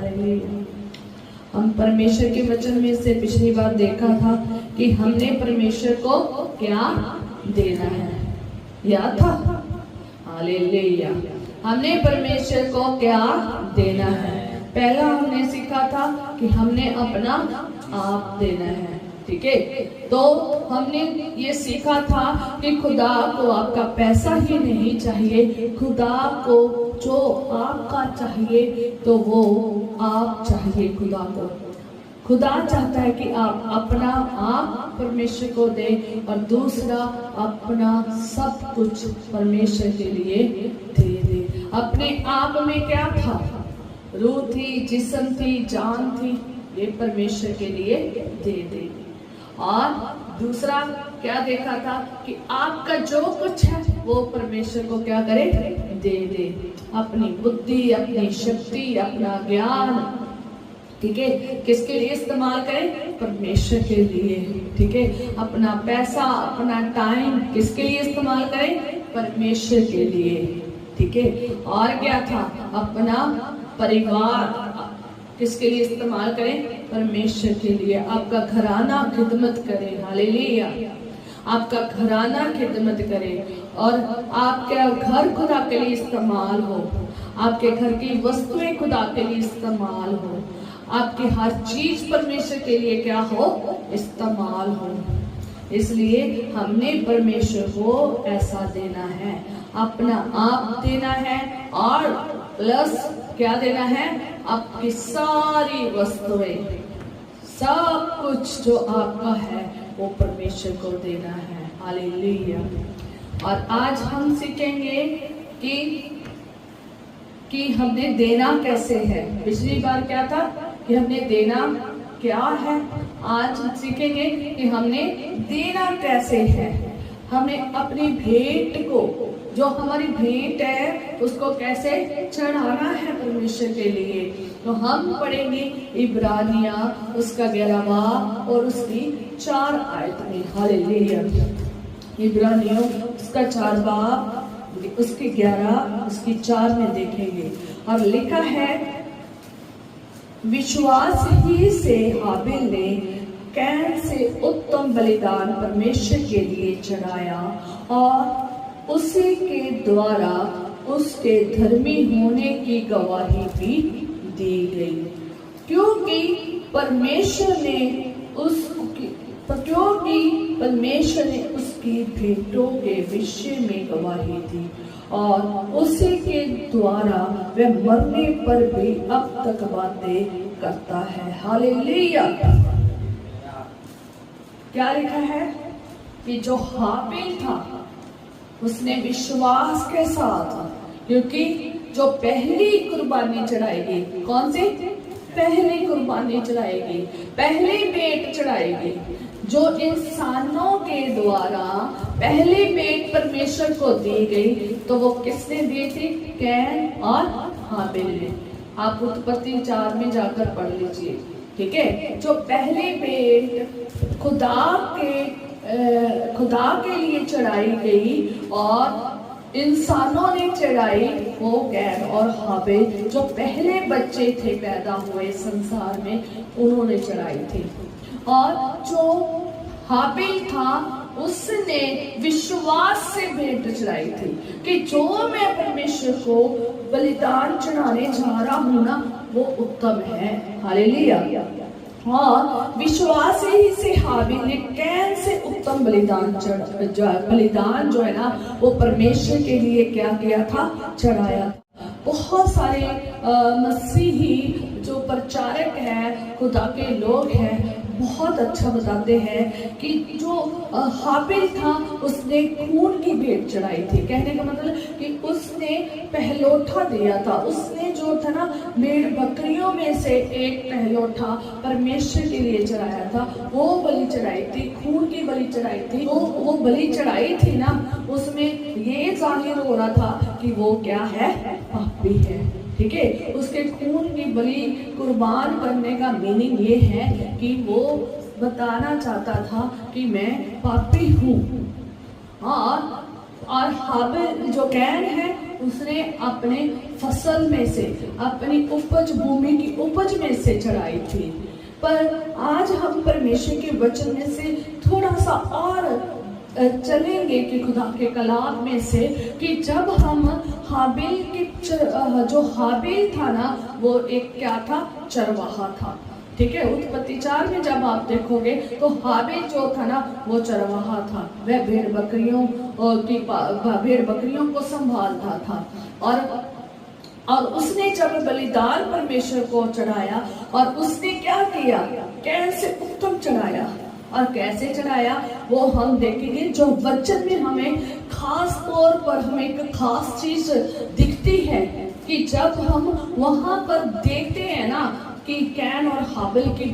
Hallelujah. हम परमेश्वर के वचन में से पिछली बार देखा था कि हमने परमेश्वर को क्या देना है, याद था? हालेलुया। हमने परमेश्वर को क्या देना है? पहला हमने सीखा था कि हमने अपना आप देना है, ठीक है। तो हमने ये सीखा था कि खुदा को आपका पैसा ही नहीं चाहिए, खुदा को जो आपका चाहिए तो वो आप चाहिए खुदा को। खुदा चाहता है कि आप अपना आप परमेश्वर को दें और दूसरा अपना सब कुछ परमेश्वर के लिए दे दे। अपने आप में क्या था? रूह थी, जिस्म थी, जान थी, ये परमेश्वर के लिए दे दे। और दूसरा क्या देखा था कि आपका जो कुछ है वो परमेश्वर को क्या करे? दे दे। अपनी बुद्धि, अपनी शक्ति, अपना ज्ञान, ठीक है, किसके लिए इस्तेमाल करें? परमेश्वर के लिए, ठीक है। अपना पैसा, अपना टाइम किसके लिए इस्तेमाल करें? परमेश्वर के लिए, ठीक है। और क्या था? अपना परिवार किसके लिए इस्तेमाल करें? परमेश्वर के लिए। आपका घराना खिदमत करे, हालेलुया। आपका घराना खिदमत करे और आपका घर खुदा के लिए इस्तेमाल हो, आपके घर की वस्तुएं खुदा के लिए इस्तेमाल हो, आपकी हर चीज परमेश्वर के लिए क्या हो? इस्तेमाल हो। इसलिए हमने परमेश्वर को ऐसा देना है, अपना आप देना है और प्लस क्या देना है? आपकी सारी वस्तुएं, सब कुछ जो आपका है वो परमेश्वर को देना है, हालेलुया। और आज हम सीखेंगे कि हमने देना कैसे है। पिछली बार क्या था कि हमने देना क्या है, आज हम सीखेंगे कि हमने देना कैसे है। हमें अपनी भेंट को, जो हमारी भेंट है, उसको कैसे चढ़ाना है परमेश्वर के लिए। तो हम पढ़ेंगे इब्रानिया उसका 11वां और उसकी 4 आयत में, हालेलुया। इब्रानियों उसका 4वां उसकी 11 उसकी 4 में देखेंगे और लिखा है, विश्वास ही से हाबिल ने कैन से उत्तम बलिदान परमेश्वर के लिए चढ़ाया और उसी के द्वारा उसके धर्मी होने की गवाही भी दी गई, क्योंकि परमेश्वर ने उसकी भेंटों के विषय में गवाही दी और उसी के द्वारा वह मरने पर भी अब तक बातें करता है, हालेलुया। क्या लिखा है कि जो हाबिल था उसने विश्वास के साथ, क्योंकि जो पहली कुर्बानी चढ़ाएगी, कौन सी? पहली कुर्बानी चढ़ाएगी, पहली भेंट चढ़ाएगी, जो इंसानों के द्वारा पहली भेंट परमेश्वर को दी गई, तो वो किसने दी थी? कैन और हाबिल ने। आप उत्पत्ति 4 में जाकर पढ़ लीजिए, ठीक है। जो पहली भेंट खुदा के लिए चढ़ाई गई और इंसानों ने चढ़ाई, वो कैन और हाबिल, जो पहले बच्चे थे पैदा हुए संसार में, उन्होंने चढ़ाई थी। और जो हाबिल था उसने विश्वास से भेंट चढ़ाई थी कि जो मैं परमेश्वर को बलिदान चढ़ाने जा रहा हूं ना, वो उत्तम है, हालेलुया। और विश्वास ही से हाबिल ने कैन से उत्तम बलिदान जो है ना, वो परमेश्वर के लिए क्या किया था? चढ़ाया। बहुत सारे मसीही जो प्रचारक हैं, खुदा के लोग हैं, बहुत अच्छा बताते हैं कि जो हाबिल था उसने खून की भेंट चढ़ाई थी। कहने का मतलब कि उसने पहलोठा दिया था, उसने जो था ना भेड़ बकरियों में से एक पहलोठा परमेश्वर के लिए चढ़ाया था, वो बलि चढ़ाई थी, खून की बलि चढ़ाई थी। तो वो बलि चढ़ाई थी ना, उसमें ये जाहिर हो रहा था कि वो क्या है? पापी है, ठीक है। उसके खून की बलि कुर्बान करने का मीनिंग ये है कि वो बताना चाहता था कि मैं पापी हूँ। और हाबिल जो कैन है उसने अपने फसल में से, अपनी उपज, भूमि की उपज में से चढ़ाई थी। पर आज हम परमेश्वर के वचन में से थोड़ा सा और चलेंगे कि खुदा के कलाम में से, कि जब हम हाबिल की जो हाबिल था ना, वो एक क्या था, चरवाहा था। ठीक है, उत्पत्ति 4 में जब आप देखोगे तो हाबिल जो था ना, वो चरवाहा था। वह भेड़ बकरियों को संभालता था। और उसने जब बलिदान परमेश्वर को चढ़ाया, और उसने क्या किया, कैसे उत्तम चढ़ाया, और कैसे चढ़ाया वो हम देखेंगे। जो वचन में हमें खास तौर पर हमें एक खास चीज दिखती है कि जब हम वहां पर देखते हैं ना कि कैन और हाबिल की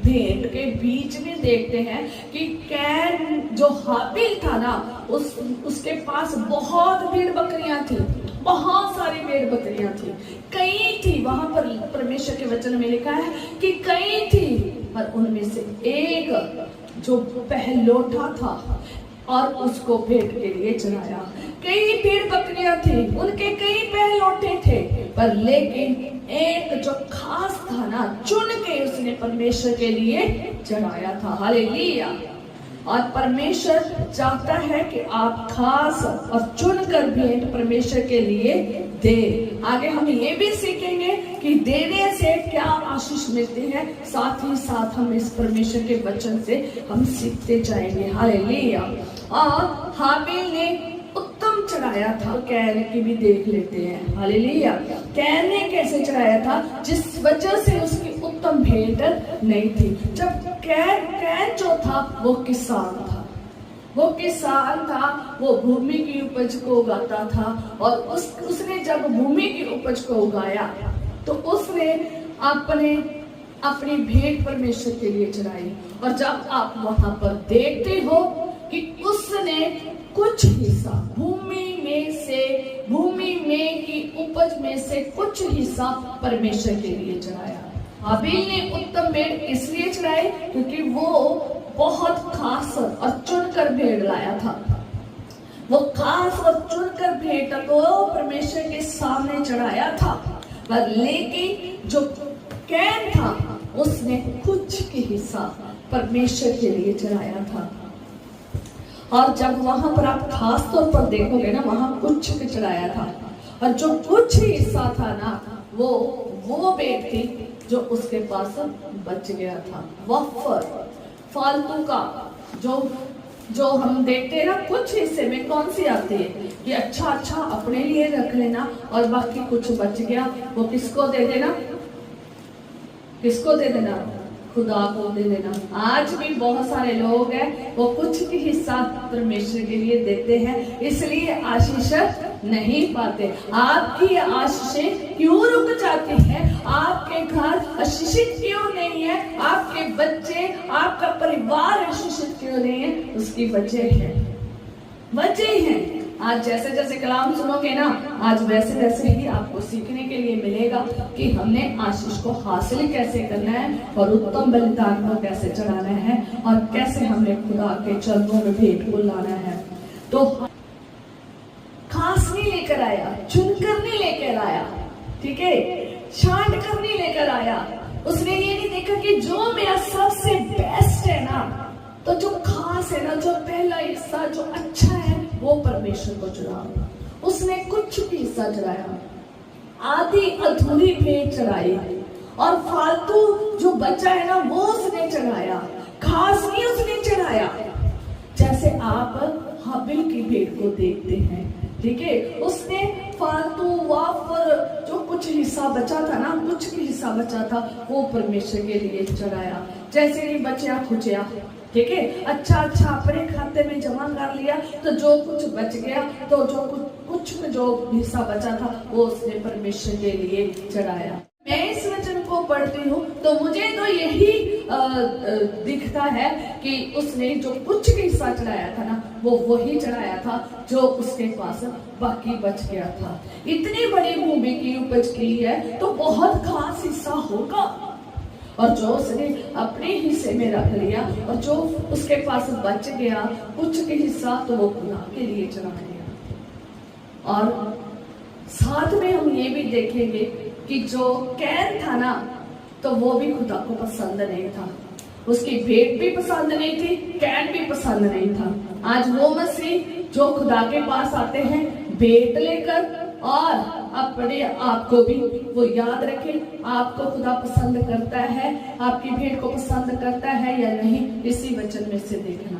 भेंट के बीच में देखते हैं कि कैन जो हाबिल था ना, उसके पास बहुत भेड़ बकरियां थी, बहुत सारी भेड़ बकरियां थी, कई थी। वहां पर परमेश्वर के वचन में लिखा है कि कई थी, पर उनमें से एक जो पहलौठा था और उसको भेंट के लिए चढ़ाया। कई भेड़ बकरियां थी, उनके कई पहलौठे थे, पर लेकिन एक जो खास था ना, चुन के उसने परमेश्वर के लिए चढ़ाया था। हालेलुया। और परमेश्वर चाहता है कि आप खास और चुनकर भेंट परमेश्वर के लिए दे। आगे हम ये भी सीखेंगे कि देने से क्या आशीष मिलती है, साथ ही साथ हम इस परमेश्वर के वचन से हम सीखते जाएंगे। हालेलुया। और हाबिल ने उत्तम चढ़ाया था, कैन की भी देख लेते हैं। हालेलुया। कैन ने कैसे चढ़ाया था, जिस वजह से उसकी उत्तम भेंट नहीं थी। जब कैन जो था वो किसान था, वो किसान था, वो भूमि की उपज को उगाता था। और उसने जब भूमि की उपज को उगाया तो उसने अपनी भेंट परमेश्वर के लिए चढ़ाई। और जब आप वहां पर देखते हो कि उसने कुछ हिस्सा भूमि में की उपज में से कुछ हिस्सा परमेश्वर के लिए चढ़ाया। हाबिल ने उत्तम भेंट इसलिए चढ़ाई क्योंकि वो बहुत खास और चुनकर भेंट लाया था। वो खास और चुनकर भेंट को परमेश्वर के सामने चढ़ाया था। पर लेकिन जो कैन था उसने कुछ के हिस्सा परमेश्वर के लिए चढ़ाया था। और जब वहां पर आप खास तौर पर देखोगे ना, वहां कुछ चढ़ाया था। और जो कुछ हिस्सा था ना, वो भेंट थी जो उसके पास बच गया था। वफर, फालतू का जो हम देखते हैं ना, कुछ हिस्से में कौन सी आती है कि अच्छा अपने लिए रख लेना और बाकी कुछ बच गया वो किसको दे देना, खुदा को दे देना। आज भी बहुत सारे लोग हैं वो कुछ भी हिस्सा परमेश्वर के लिए देते हैं, इसलिए आशीष नहीं पाते। आपकी आशीषें क्यों रुक जाती है, आपके घर आशीषित क्यों नहीं है, आपके बच्चे, आपका परिवार आशीषित क्यों नहीं है, उसकी वजह है। आज जैसे जैसे कलाम सुनोगे ना, आज वैसे वैसे ही आपको सीखने के लिए मिलेगा कि हमने आशीष को हासिल कैसे करना है और उत्तम बलिदान को कैसे चढ़ाना है और कैसे हमने खुदा के चरणों में भेंट को लाना है। तो खास नहीं लेकर आया, चुनकर नहीं लेकर आया, ठीक है, छांट कर नहीं लेकर आया। उसने ये नहीं देखा कि जो मेरा सबसे बेस्ट है ना, तो जो खास है ना, जो पहला हिस्सा जो अच्छा है वो परमेश्वर को चढ़ाओ। उसने कुछ भी हिस्सा चढ़ाया, आधी अधूरी भेंट चढ़ाई और फालतू जो बचा है ना वो उसने चढ़ाया, खास नहीं उसने चढ़ाया। जैसे आप हाबिल की भेंट को देखते हैं, ठीक है, उसने फालतू वाफर जो कुछ हिस्सा बचा था ना, कुछ भी हिस्सा बचा था वो परमेश्वर के लिए चढ़ाया। जैसे नहीं बचा खुचिया, ठीक है, अच्छा अपने खाते में जमा कर लिया, तो जो कुछ बच गया, तो जो कुछ जो हिस्सा बचा था वो उसने परमेश्वर के लिए चढ़ाया। मैं इस वचन को पढ़ती हूँ तो मुझे तो यही दिखता है कि उसने जो कुछ हिस्सा चढ़ाया था ना, वो वही चढ़ाया था जो उसके पास बाकी बच गया था। इतनी बड़ी भूमि की उपज की है तो बहुत खास हिस्सा होगा, और जो उसने अपने हिस्से में रख लिया और जो उसके पास बच गया कुछ के हिस्सा, तो वो खुदा के लिए चढ़ा दिया। और साथ में हम ये भी देखेंगे कि जो कैन था ना, तो वो भी खुदा को पसंद नहीं था। उसकी भेंट भी पसंद नहीं थी, कैन भी पसंद नहीं था। आज वो मसीह जो खुदा के पास आते हैं भेंट लेकर, और अपने आप को भी वो याद रखें, आपको खुदा पसंद करता है, आपकी भेंट को पसंद करता है या नहीं, इसी वचन में से देखना।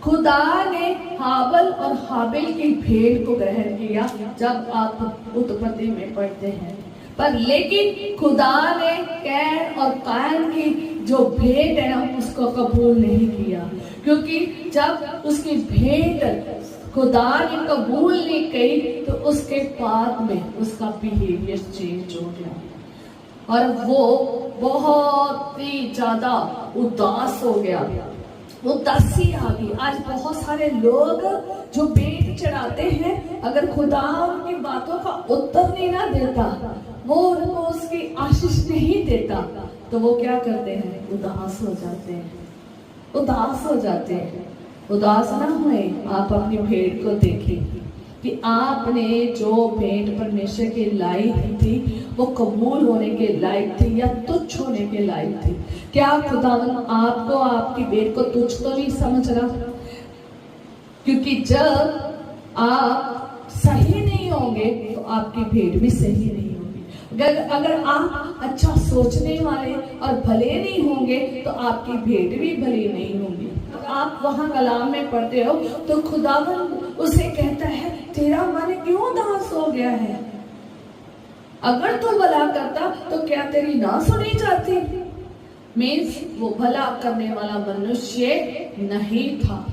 खुदा ने हाबल और हाबिल की भेंट को ग्रहण किया जब आप उत्पत्ति में पढ़ते हैं, पर लेकिन खुदा ने कैन और कायन की जो भेंट है ना, उसको कबूल नहीं किया, क्योंकि जब उसकी भेंट खुदा ने कबूल नहीं की तो उसके बाद में उसका बिहेवियर चेंज हो गया और वो बहुत ही ज्यादा उदास हो गया, उदासी आ गई। आज बहुत सारे लोग जो भेंट चढ़ाते हैं, अगर खुदा उनकी बातों का उत्तर नहीं ना देता, वो उनको उसकी आशीष नहीं देता, तो वो क्या करते हैं? उदास हो जाते हैं, उदास हो जाते हैं। उदास ना हुए, आप अपनी भेंट को देखें कि आपने जो भेंट परमेश्वर के लायक थी वो कबूल होने के लायक थी या तुच्छ होने के लायक थी। क्या खुदावन आपको आपकी भेंट को तुच्छ तो नहीं समझ रहा? क्योंकि जब आप सही नहीं होंगे तो आपकी भेंट भी सही नहीं होगी। अगर आप अच्छा सोचने वाले और भले नहीं होंगे तो आपकी भेंट भी भली नहीं होगी। आप वहां कलाम में पढ़ते हो तो खुदावन उसे कहता है, तेरा मन क्यों उदास हो गया है? अगर तू भला करता तो क्या तेरी ना सुनी जाती? मीन्स वो भला करने वाला मनुष्य नहीं था।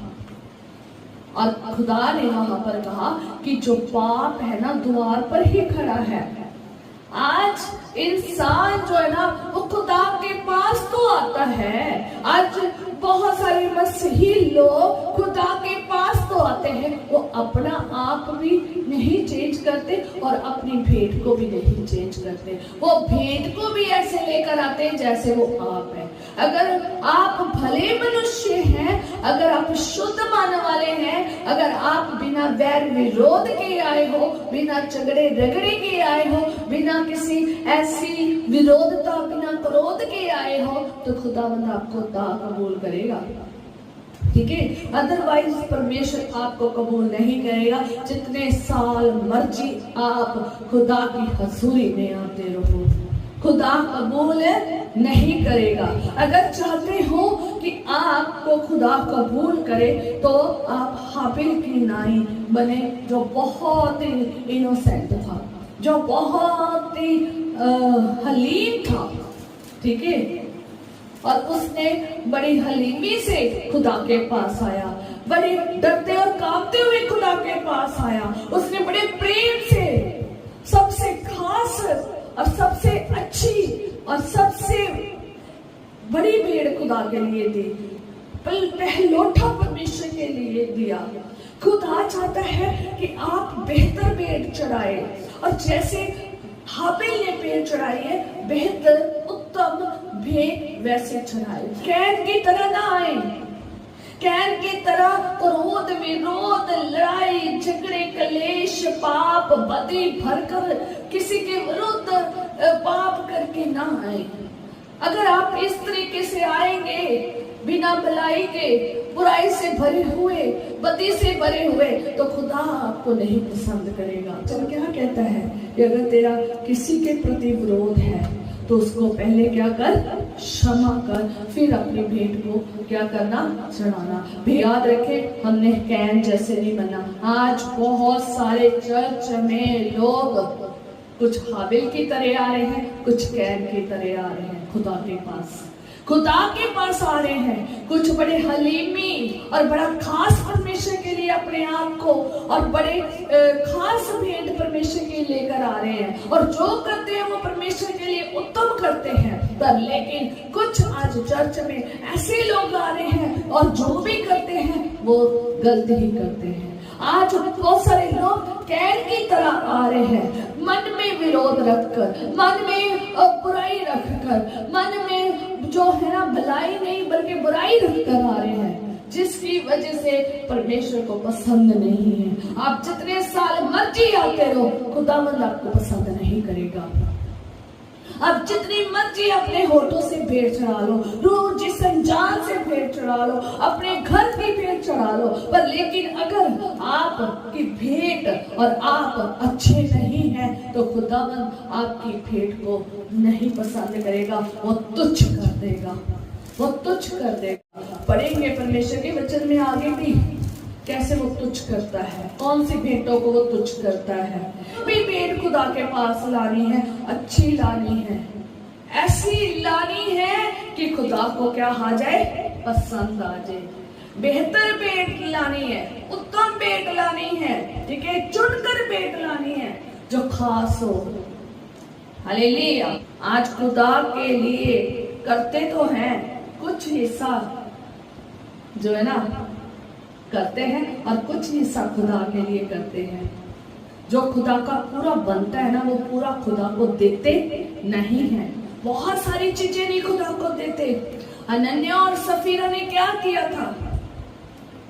और खुदा ने वहां पर कहा कि जो पाप है ना द्वार पर ही खड़ा है। आज इंसान जो है ना वो खुदा के पास तो आता है। आज बहुत सारे मसीही लोग खुदा के पास तो आते हैं, वो अपना आप भी नहीं चेंज करते और अपनी भेंट को भी नहीं चेंज करते। वो भेंट को भी ऐसे लेकर आते हैं जैसे वो आप है। अगर आप भले मनुष्य हैं, अगर आप शुद्ध मन वाले हैं, अगर आप बिना वैर विरोध के आए हो, बिना झगड़े रगड़े के आए हो, बिना किसी ऐसी विरोधता, बिना क्रोध के आए हो, तो खुदावंद आपको कबूल करेगा। ठीक है, अदरवाइज परमेश्वर आपको कबूल नहीं करेगा। जितने साल मर्जी आप खुदा की हजूरी में आते रहो, खुदा कबूल नहीं करेगा। अगर चाहते हो कि आपको खुदा कबूल करे तो आप हाबिल की नाई बने, जो बहुत ही इनोसेंट था, जो बहुत ही हलीम था। ठीक है, और उसने बड़ी हलीमी से खुदा के पास आया, बड़े डरते और कांपते हुए खुदा के पास आया। उसने बड़े प्रेम से सबसे खास और सबसे अच्छी और सबसे बड़ी भेड़ खुदा के लिए दी, पहलोठा परमेश्वर के लिए दिया। खुदा चाहता है कि आप बेहतर भेड़ चढ़ाए, और जैसे हाबिल ने भेड़ चढ़ाई है, बेहतर उत्तम भेड़ वैसे चढ़ाए। कैन की तरह ना आए, कैन की तरह क्रोध विरोध लड़ाई झगड़े कलेश पाप बदी भरकर किसी के विरुद्ध पाप करके ना आए। अगर आप इस तरीके से आएंगे बिना भलाई के, बुराई से भरे हुए, बदी से भरे हुए, तो खुदा आपको नहीं पसंद करेगा। चल क्या कहता है कि अगर तेरा किसी के प्रति विरोध है तो उसको पहले क्या कर? क्षमा कर, फिर अपनी भेंट को क्या करना? चढ़ाना। याद रखे, हमने कैन जैसे नहीं बनना। आज बहुत सारे चर्च में लोग कुछ हाबिल की तरह आ रहे हैं, कुछ कैन की तरह आ रहे हैं। खुदा के पास आ रहे हैं, कुछ बड़े हलीमी और बड़ा खास परमेश्वर के लिए अपने आप को और बड़े खास भेंट परमेश्वर के लेकर आ रहे हैं, और जो करते हैं वो परमेश्वर के लिए उत्तम करते हैं। पर लेकिन कुछ आज चर्च में ऐसे लोग आ रहे हैं और जो भी करते हैं वो गलती ही करते हैं। आज बहुत सारे लोग कैन की तरह आ रहे हैं, मन में विरोध रखकर, मन में बुराई रखकर, मन में जो है ना भलाई नहीं बल्कि बुराई रखकर आ रहे हैं। जिसकी वजह से परमेश्वर को पसंद नहीं है। आप जितने साल मर्जी आते रहो, खुदावंद आपको पसंद नहीं करेगा। आप जितनी मर्जी अपने होठों से भेंट चढ़ा लो, रोज जिस अनजान से भेंट चढ़ा लो, अपने घर की भेंट चढ़ा लो, पर लेकिन अगर आपकी भेंट और आप अच्छे नहीं हैं तो खुदावंद आपकी भेंट को नहीं पसंद करेगा, वो तुच्छ कर देगा, वो तुच्छ कर देगा। पढ़ेंगे परमेश्वर के वचन में आगे भी कैसे वो तुच्छ करता है, कौन सी भेंटों को वो तुच्छ करता है। भी भेंट खुदा के पास लानी है, अच्छी लानी है, ऐसी लानी है कि खुदा को क्या आ जाए, पसंद आ जाए। बेहतर भेंट लानी है, उत्तम भेंट लानी है, ठीक है, चुनकर भेंट लानी है जो खास हो। हालेलुया। आज खुदा के लिए करते तो हैं, कुछ हिस्सा जो है ना करते हैं और कुछ हिस्सा खुदा के लिए करते हैं। जो खुदा का पूरा बनता है ना, वो पूरा खुदा को देते नहीं है। बहुत सारी चीजें नहीं खुदा को देते। अनन्या और सफीरा ने क्या किया था,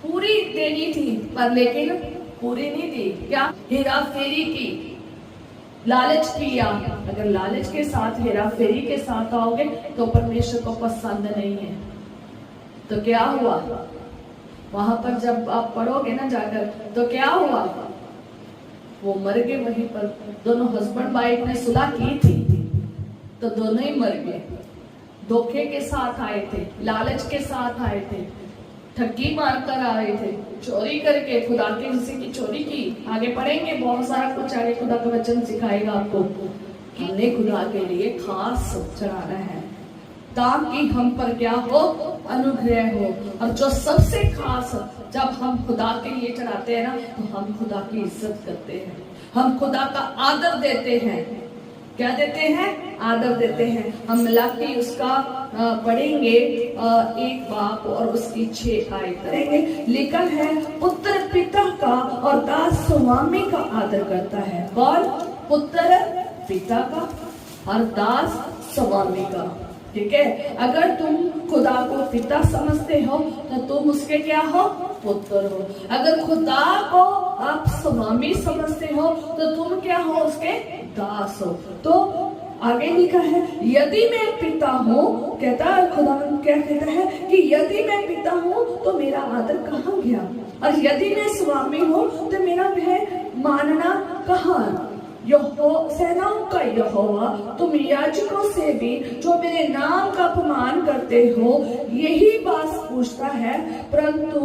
पूरी देनी थी पर लेकिन पूरी नहीं दी। क्या हेरा फेरी की, लालच किया। अगर लालच के साथ, हेरा फेरी के साथ आओगे तो परमेश्वर को पसंद नहीं है। तो क्या हुआ वहां पर, जब आप पढ़ोगे ना जाकर, तो क्या हुआ, वो मर गए वहीं पर। दोनों हस्बैंड वाइफ ने सुलह की थी तो दोनों ही मर गए। धोखे के साथ आए थे, लालच के साथ आए थे, ठगी मारकर आए थे, चोरी करके, खुदा के हिस्से की चोरी की। आगे पढ़ेंगे बहुत सारा कुछ, आगे खुदा का वचन सिखाएगा आपको। हमने खुदा के लिए खास चढ़ाना है ताकि हम पर क्या हो, अनुग्रह हो। और जो सबसे खास, जब हम खुदा के लिए चढ़ाते हैं ना तो हम खुदा की इज्जत करते हैं, हम खुदा का आदर देते हैं। क्या देते हैं, आदर देते हैं। हम मिलाके उसका पढ़ेंगे 1 बाप और उसकी 6 आयत करेंगे। लिखा है, पुत्र पिता का और दास स्वामी का आदर करता है। कौन, पुत्र पिता का और दास स्वामी का, ठीक है। अगर तुम खुदा को पिता समझते हो तो तुम उसके क्या हो, पुत्र हो। अगर खुदा को आप स्वामी समझते हो तो तुम क्या हो, उसके दास हो। तो आगे लिखा है, यदि मैं पिता हूँ, कहता है खुदा क्या कहता है कि यदि मैं पिता हूँ तो मेरा आदर कहाँ गया, और यदि मैं स्वामी हूँ तो मेरा भय मानना कहाँ। सेनाओं का यहोवा, तुम याजकों से भी जो मेरे नाम का अपमान करते हो यही बात पूछता है, परंतु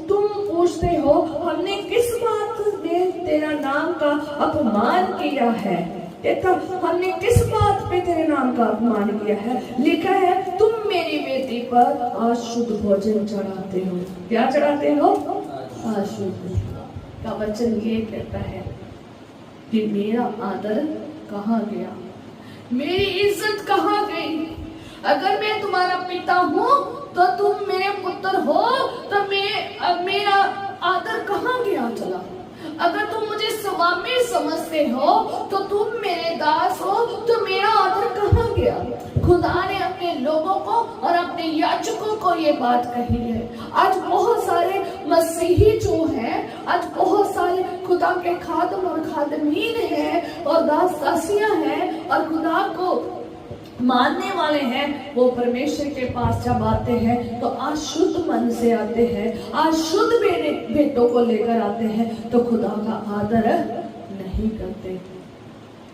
तुम पूछते हो हमने किस बात में तेरा नाम का अपमान किया है। कहता, हमने किस बात पे तेरे नाम का अपमान किया है। लिखा है, तुम मेरी वेदी पर अशुद्ध भोजन चढ़ाते हो। क्या चढ़ाते हो, अशुद्ध। का वचन ये कहता है कि मेरा आदर कहाँ गया, मेरी इज्जत कहाँ गई। अगर मैं तुम्हारा पिता हूँ तो तुम मेरे पुत्र हो, तो मेरा आदर कहाँ गया चला। अगर तुम मुझे स्वामी समझते हो तो तुम मेरे दास हो, तो मेरा आदर कहाँ गया। खुदा ने अपने लोगों को और अपने याजकों को ये बात कही है। आज बहुत सारे मसीही जो हैं, आज बहुत सारे खुदा के खादम और खादमीन हैं और दास दासियां हैं और खुदा को मानने वाले हैं, वो परमेश्वर के पास जब आते हैं तो अशुद्ध मन से आते हैं, अशुद्ध बेटों को लेकर आते हैं, तो खुदा का आदर नहीं करते।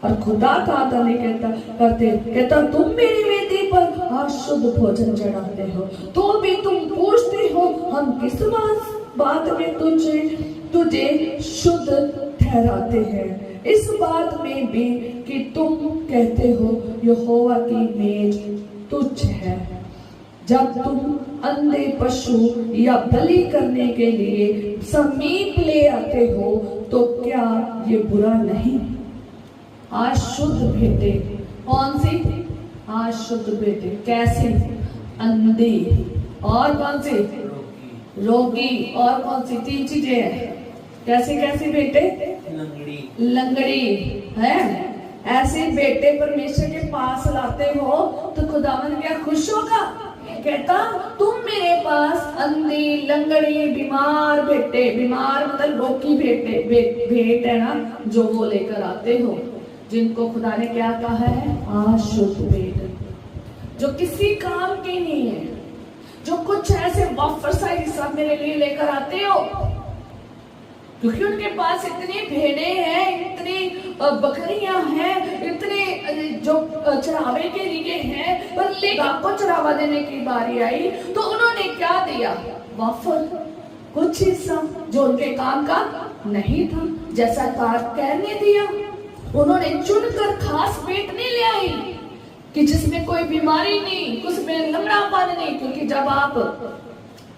और खुदा का आदर नहीं करते। कहता, तुम मेरी वेदी पर अशुद्ध भोजन चढ़ाते हो, तो भी तुम पूछते हो हम किस बात में तुझे शुद्ध ठहराते हैं। इस बात में भी कि तुम कहते हो यहोवा की मेज तुच्छ है। जब तुम अंधे पशु या बलि करने के लिए समीप ले आते हो तो क्या ये बुरा नहीं। अशुद्ध बेटे, कौन सी अशुद्ध बेटे, कैसी, अंधे और कौन सी, रोगी, और कौन सी, 3 चीजें हैं। कैसी कैसी बेटे, लंगड़ी है। ऐसे बेटे परमेश्वर के पास लाते हो तो खुदावन क्या खुश होगा। कहता, तुम मेरे पास अंधी, लंगड़ी, बीमार भेंटे, बीमार मतलब रोगी भेंट है ना, जो वो लेकर आते हो, जिनको खुदा ने क्या कहा है, अशुद्ध भेंट, जो किसी काम की नहीं है, जो कुछ ऐसे वाफर सा हिस्सा मेरे लिए लेकर आते हो, क्योंकि उनके पास इतनी भेड़ें हैं, इतनी बकरियां हैं, इतने जो चरावे के लिए हैं, पर लेकिन आपको चरावा देने की बारी आई तो उन्होंने क्या दिया, वाफर, कुछ हिस्सा जो उनके काम का नहीं था, जैसा कह ने दिया। उन्होंने चुनकर खास पेट नहीं ले आई कि जिसमें कोई बीमारी नहीं, कुछ में लंगड़ापन नहीं, क्योंकि जब आप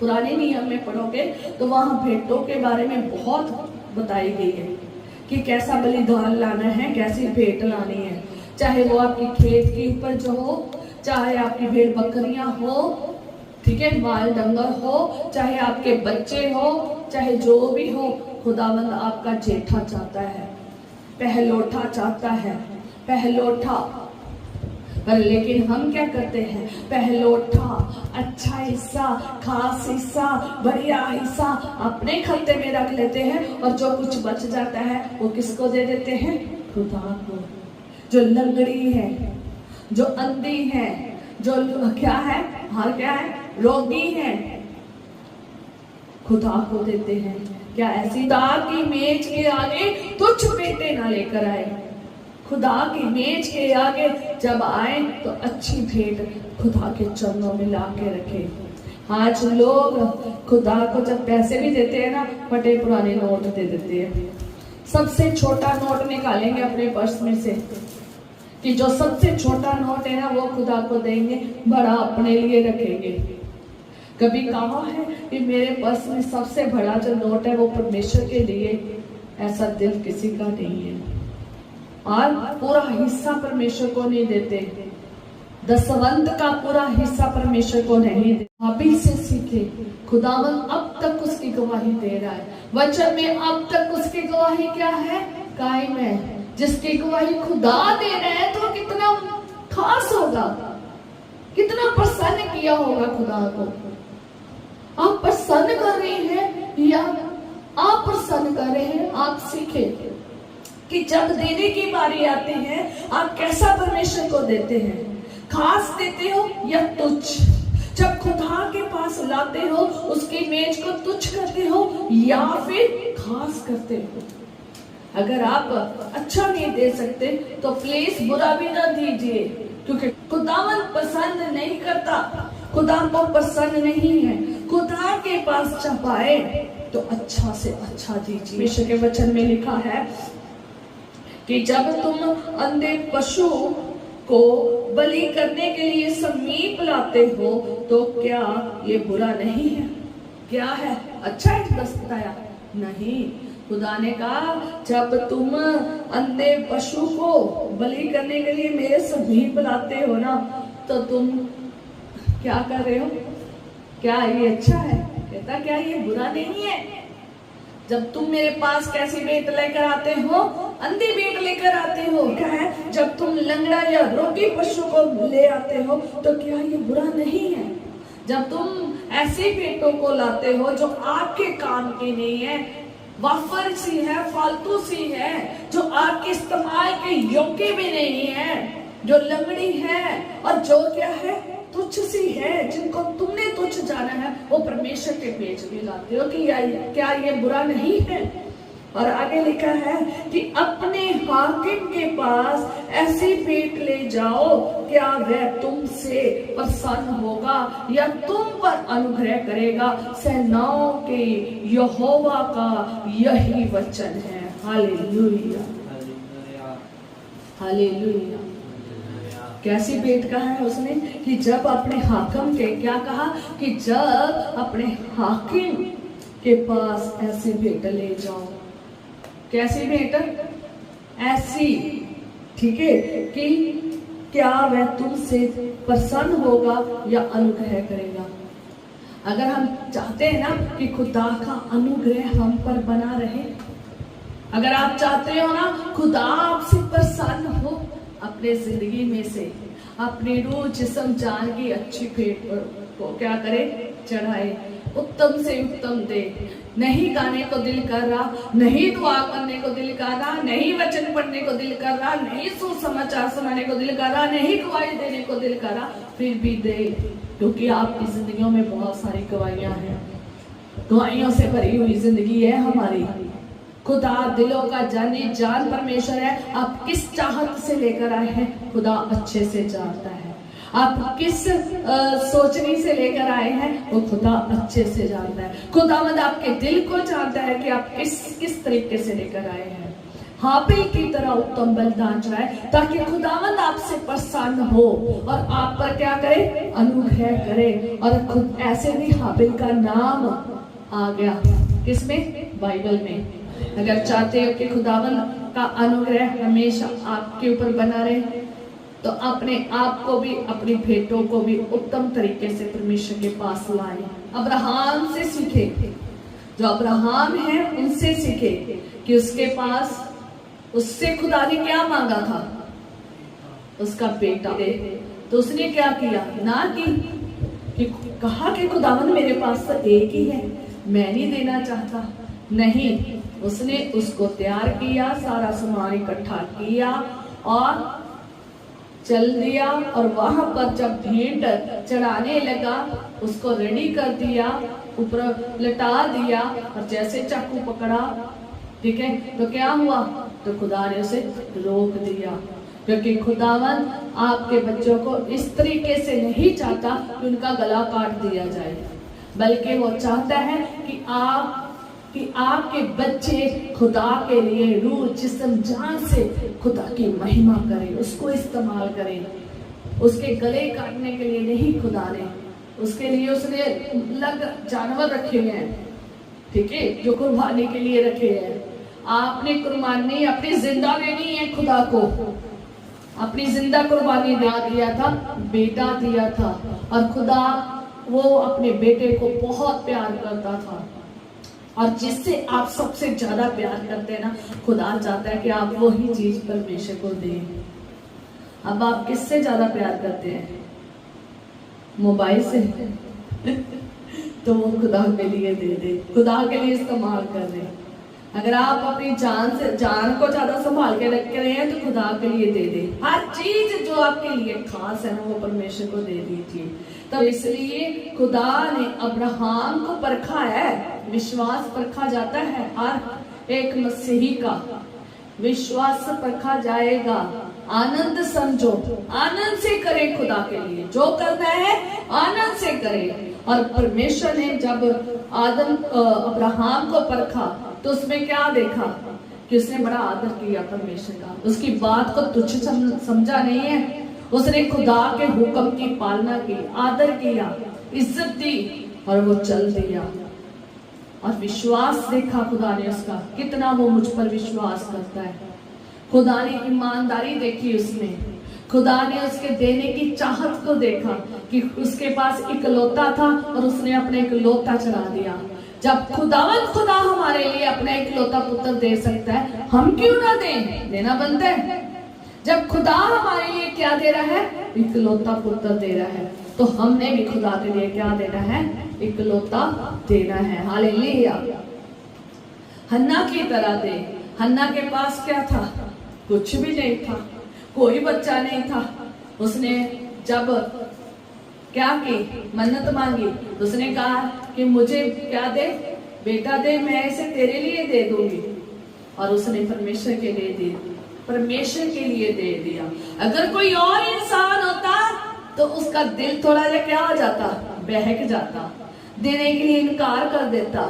पुराने नियम में पढ़ोगे तो वहां भेंटों के बारे में बहुत बताई गई है कि कैसा बलिदान लाना है, कैसी भेंट लानी है, चाहे वो आपकी खेत की उपज हो, चाहे आपकी भेड़ बकरियां हो, ठीक है, माल डंगर हो, चाहे आपके बच्चे हो, चाहे जो भी हो, खुदावंद आपका जेठा चाहता है, पहलोठा चाहता है, पहलोठा। पर लेकिन हम क्या करते हैं, पहलोठा, अच्छा हिस्सा, खास हिस्सा, बढ़िया हिस्सा अपने खत्ते में रख लेते हैं, और जो कुछ बच जाता है वो किसको दे देते हैं, खुदा को। जो लंगड़ी है, जो अंधी है, जो क्या है, हाल क्या है, रोगी है, खुदा को देते हैं। क्या ऐसी खुदा की मेज के आगे तुच्छ बेटे ना लेकर आए, खुदा की मेज के आगे जब आए तो अच्छी भेंट खुदा के चरणों में ला के रखे। आज लोग खुदा को जब पैसे भी देते हैं ना, फटे पुराने नोट दे देते हैं, सबसे छोटा नोट निकालेंगे अपने पर्स में से कि जो सबसे छोटा नोट है ना वो खुदा को देंगे, बड़ा अपने लिए रखेंगे। कभी कहा है कि मेरे पर्स में सबसे बड़ा जो नोट है वो परमेश्वर के लिए, ऐसा दिल किसी का नहीं है। और पूरा हिस्सा परमेश्वर को नहीं देते, दसवंत का पूरा हिस्सा परमेश्वर को नहीं देते। अभी से सीखे, खुदावन अब तक उसकी गवाही दे रहा है, वचन में अब तक उसकी गवाही क्या है, कायम है। जिसकी गवाही खुदा दे रहे हैं तो कितना खास होगा, कितना प्रसन्न किया होगा खुदा को। आप प्रसन्न कर रहे हैं या आप प्रसन्न कर रहे हैं, आप सीखे कि जब देने की बारी आती है आप कैसा परमेश्वर को देते हैं, खास देते हो या तुच्छ। जब खुदा के पास लाते हो उसकी मेज को तुच्छ करते हो या फिर खास करते हो। अगर आप अच्छा नहीं दे सकते तो प्लीज बुरा भी ना दीजिए, क्योंकि खुदावन पसंद नहीं करता, खुदा को पसंद नहीं है। खुदा के पास चाहे तो अच्छा से अच्छा दीजिए। परमेश्वर के वचन में लिखा है कि जब तुम अंधे पशु को बलि करने के लिए समीप लाते हो तो क्या ये बुरा नहीं है, क्या है, अच्छा है, बस बताया नहीं। खुदा ने कहा जब तुम अंधे पशु को बलि करने के लिए मेरे समीप लाते हो ना, तो तुम क्या कर रहे हो, क्या ये अच्छा है, कहता क्या ये बुरा नहीं है। जब तुम मेरे पास कैसी भेंट लेकर आते हो, अंधी भेंट लेकर आते हो, क्या है, जब तुम लंगड़ा या रोगी पशु को ले आते हो तो क्या ये बुरा नहीं है। जब तुम ऐसी भेंटों को लाते हो जो आपके काम की नहीं है, वाफर सी है, फालतू सी है, जो आपके इस्तेमाल के योग्य भी नहीं है, जो लंगड़ी है और जो क्या है, तुच्छ सी है, जिनको तुमने तुच्छ जाना है, वो परमेश्वर के पेज में लाते हो कि क्या ये बुरा नहीं है। और आगे लिखा है कि अपने हाकिम के पास ऐसी भेंट ले जाओ, क्या वह तुमसे प्रसन्न होगा या तुम पर अनुग्रह करेगा। सेनाओं के यहोवा का यही वचन है। Hallelujah, hallelujah. कैसी भेंट कहा है उसने कि जब अपने हाकिम के, क्या कहा कि जब अपने हाकिम के पास ऐसी भेंट ले जाओ। कैसी भेंट, ऐसी, ठीक है, कि क्या वह तुमसे प्रसन्न होगा या अनुग्रह करेगा। अगर हम चाहते हैं ना कि खुदा का अनुग्रह हम पर बना रहे, अगर आप चाहते हो ना खुदा आपसे प्रसन्न हो, अपने जिंदगी में से अपनी रूह जिस्म जान की अच्छी भेंट को क्या करे, चढ़ाए, उत्तम से उत्तम दे। नहीं गाने को दिल कर रहा, नहीं दुआ करने को दिल कर रहा, नहीं वचन पढ़ने को दिल कर रहा, नहीं सुसमाचार सुनाने को दिल कर रहा, नहीं गवाही देने को दिल कर रहा, फिर भी दे, क्योंकि आपकी जिंदगियों में बहुत सारी गवाहियां हैं। गवाहियों से भरी हुई जिंदगी है हमारी। खुदा दिलों का जानी जान परमेश्वर है। आप किस चाहत से लेकर आए हैं, खुदा अच्छे से जानता है। आप किस सोचने से लेकर आए हैं, वो खुदा अच्छे से जानता है। खुदावंद आपके दिल को जानता है कि आप किस तरीके से लेकर आए हैं। हाबिल की तरह उत्तम बलिदान चढ़ाए, ताकि खुदावंद आपसे प्रसन्न हो और आप पर क्या करे, अनुग्रह करे। और खुद ऐसे भी हाबिल का नाम आ गया किसमें, बाइबल में। अगर चाहते हो कि खुदावंद का अनुग्रह हमेशा आपके ऊपर बना रहे, तो अपने आप को भी, अपनी भेंटों को भी उत्तम तरीके से परमेश्वर के पास लाए। अब्राहम से सीखे, जो अब्राहम है उनसे सीखे कि उसके पास, उससे खुदा ने क्या मांगा था, उसका बेटा दे। तो उसने क्या किया, ना कि कहा कि खुदावंद मेरे पास तो एक ही है, मैं नहीं देना चाहता। नहीं, उसने उसको तैयार किया, सारा सामान इकट्ठा किया और चल दिया। और वहां पर जब भेंट चढ़ाने लगा, उसको रेडी कर दिया, ऊपर लटा दिया और जैसे चाकू पकड़ा, ठीक है, तो क्या हुआ, तो खुदा ने उसे रोक दिया। क्योंकि खुदावन आपके बच्चों को इस तरीके से नहीं चाहता कि उनका गला काट दिया जाए, बल्कि वो चाहता है कि आपके बच्चे खुदा के लिए रूह जिस्म जान से खुदा की महिमा करें, उसको इस्तेमाल करें। उसके गले काटने के लिए नहीं, खुदा ने उसके लिए उसने अलग जानवर रखे हैं, ठीक है, जो कुर्बानी के लिए रखे हैं। आपने कुर्बानी अपनी जिंदा देनी है खुदा को, अपनी जिंदा कुर्बानी दिया था, बेटा दिया था। और खुदा वो अपने बेटे को बहुत प्यार करता था, और जिससे आप सबसे ज्यादा प्यार करते हैं ना, खुदा चाहता है कि आप वही चीज परमेश्वर को दें। अब आप किससे ज्यादा प्यार करते हैं, मोबाइल से तो वो खुदा के लिए दे दे, खुदा के लिए इस्तेमाल कर रहे। अगर आप अपनी जान को ज्यादा संभाल के रख रहे हैं, तो खुदा के लिए दे दे। हर चीज जो आपके लिए खास है ना, वो परमेश्वर को दे दीजिए। तो इसलिए खुदा ने अब्राहम को परखा है। विश्वास परखा जाता है, हर एक मसीही का विश्वास परखा जाएगा। आनंद समझो, आनंद से करे, खुदा के लिए जो करना है आनंद से करे। और परमेश्वर ने जब अब्राहम को परखा, तो उसमें क्या देखा कि उसने बड़ा आदर किया परमेश्वर का, उसकी बात को तुच्छ समझा नहीं है। उसने खुदा के हुक्म की पालना की, आदर किया, इज्जत दी और वो चल दिया। और विश्वास देखा खुदा ने उसका, कितना वो मुझ पर विश्वास करता है। खुदा ने ईमानदारी देखी उसमें, खुदा ने उसके देने की चाहत को देखा कि उसके पास इकलौता था और उसने अपने इकलौता चढ़ा दिया। जब खुदा हमारे लिए अपना इकलौता पुत्र दे सकता है, हम क्यों ना दें, देना बनता है। जब खुदा हमारे लिए क्या दे रहा है, इकलौता पुत्र दे रहा है, तो हमने भी खुदा के लिए क्या देना है, इकलौता देना है। हालेलुया। हन्ना की तरह दे। हन्ना के पास क्या था, कुछ भी नहीं था, कोई बच्चा नहीं था। उसने जब क्या की, मन्नत मांगी, उसने कहा कि मुझे क्या दे, बेटा दे, मैं इसे तेरे लिए दे दूंगी। और उसने परमेश्वर के लिए दे, परमेश्वर के लिए दे दिया। अगर कोई और इंसान होता तो उसका दिल थोड़ा सा क्या हो जाता, बहक जाता, देने के लिए इनकार कर देता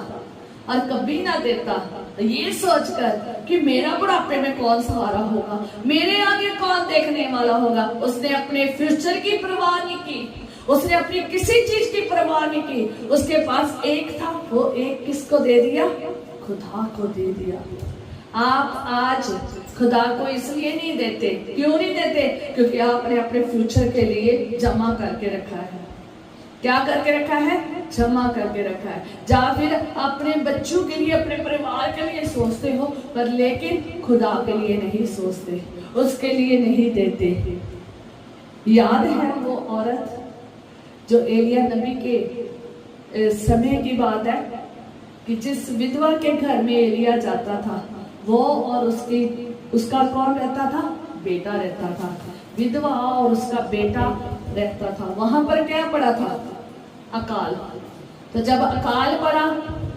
और कभी ना देता, ये सोचकर कि मेरा बुढ़ापे में कौन सहारा होगा, मेरे आगे कौन देखने वाला होगा। उसने अपने फ्यूचर की परवाह नहीं की, उसने अपनी किसी चीज की परवाह नहीं की। उसके पास एक था, वो एक किसको दे दिया, खुदा को दे दिया। आप आज खुदा को इसलिए नहीं देते, क्यों नहीं देते, क्योंकि आपने अपने फ्यूचर के लिए जमा करके रखा है। क्या करके रखा है, जमा करके रखा है। या फिर अपने बच्चों के लिए, अपने परिवार के लिए सोचते हो, पर लेकिन खुदा के लिए नहीं सोचते, उसके लिए नहीं देते। याद है वो औरत जो एलिया नबी के समय की बात है कि जिस विधवा के घर में एलिया जाता था, वो और उसका कौन रहता था? बेटा रहता था। विधवा और उसका बेटा रहता था। वहां पर क्या पड़ा था? अकाल। तो जब अकाल पड़ा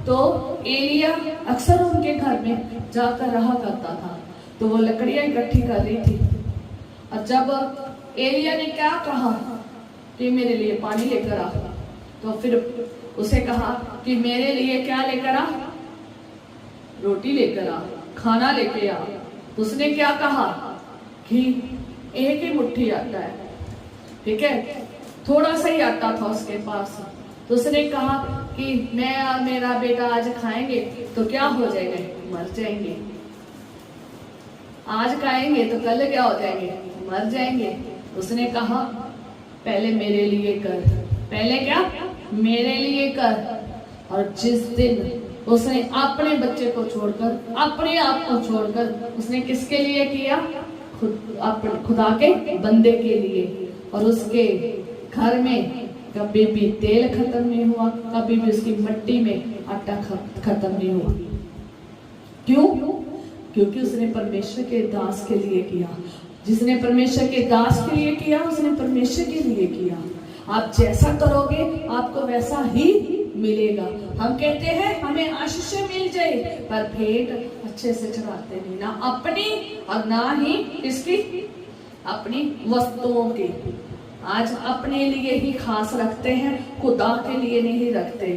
तो एलिया अक्सर उनके घर में जाकर रहा करता था। तो वो लकड़ियां इकट्ठी कर रही थी, और जब एलिया ने क्या कहा कि मेरे लिए पानी लेकर आ, तो फिर उसे कहा कि मेरे लिए क्या लेकर आ? रोटी लेकर आ, खाना लेके आ। तो उसने क्या कहा कि एक ही मुट्ठी आटा है, ठीक है, थोड़ा सा ही आटा था उसके पास। तो उसने कहा कि मैं और मेरा बेटा आज खाएंगे तो क्या हो जाएगा? मर जाएंगे। आज खाएंगे तो कल क्या हो जाएंगे? मर जाएंगे। उसने कहा पहले मेरे लिए कर। पहले क्या? मेरे लिए कर। और जिस दिन उसने अपने बच्चे को छोड़कर, अपने आप को छोड़कर, उसने किसके लिए किया? खुदा के बंदे के लिए। और उसके घर में कभी भी तेल खत्म नहीं हुआ, कभी भी उसकी मट्टी में आटा खत्म नहीं हुआ। क्यों? क्योंकि उसने परमेश्वर के दास के लिए किया। जिसने परमेश्वर के दास के लिए किया, उसने परमेश्वर के लिए किया। आप जैसा करोगे आपको वैसा ही मिलेगा। हम कहते हैं हमें आशीष मिल जाए, पर भेंट अच्छे से चढ़ाते नहीं, ना अपनी और ना ही इसकी, अपनी वस्तुओं की। आज अपने लिए ही खास रखते हैं, खुदा के लिए नहीं रखते।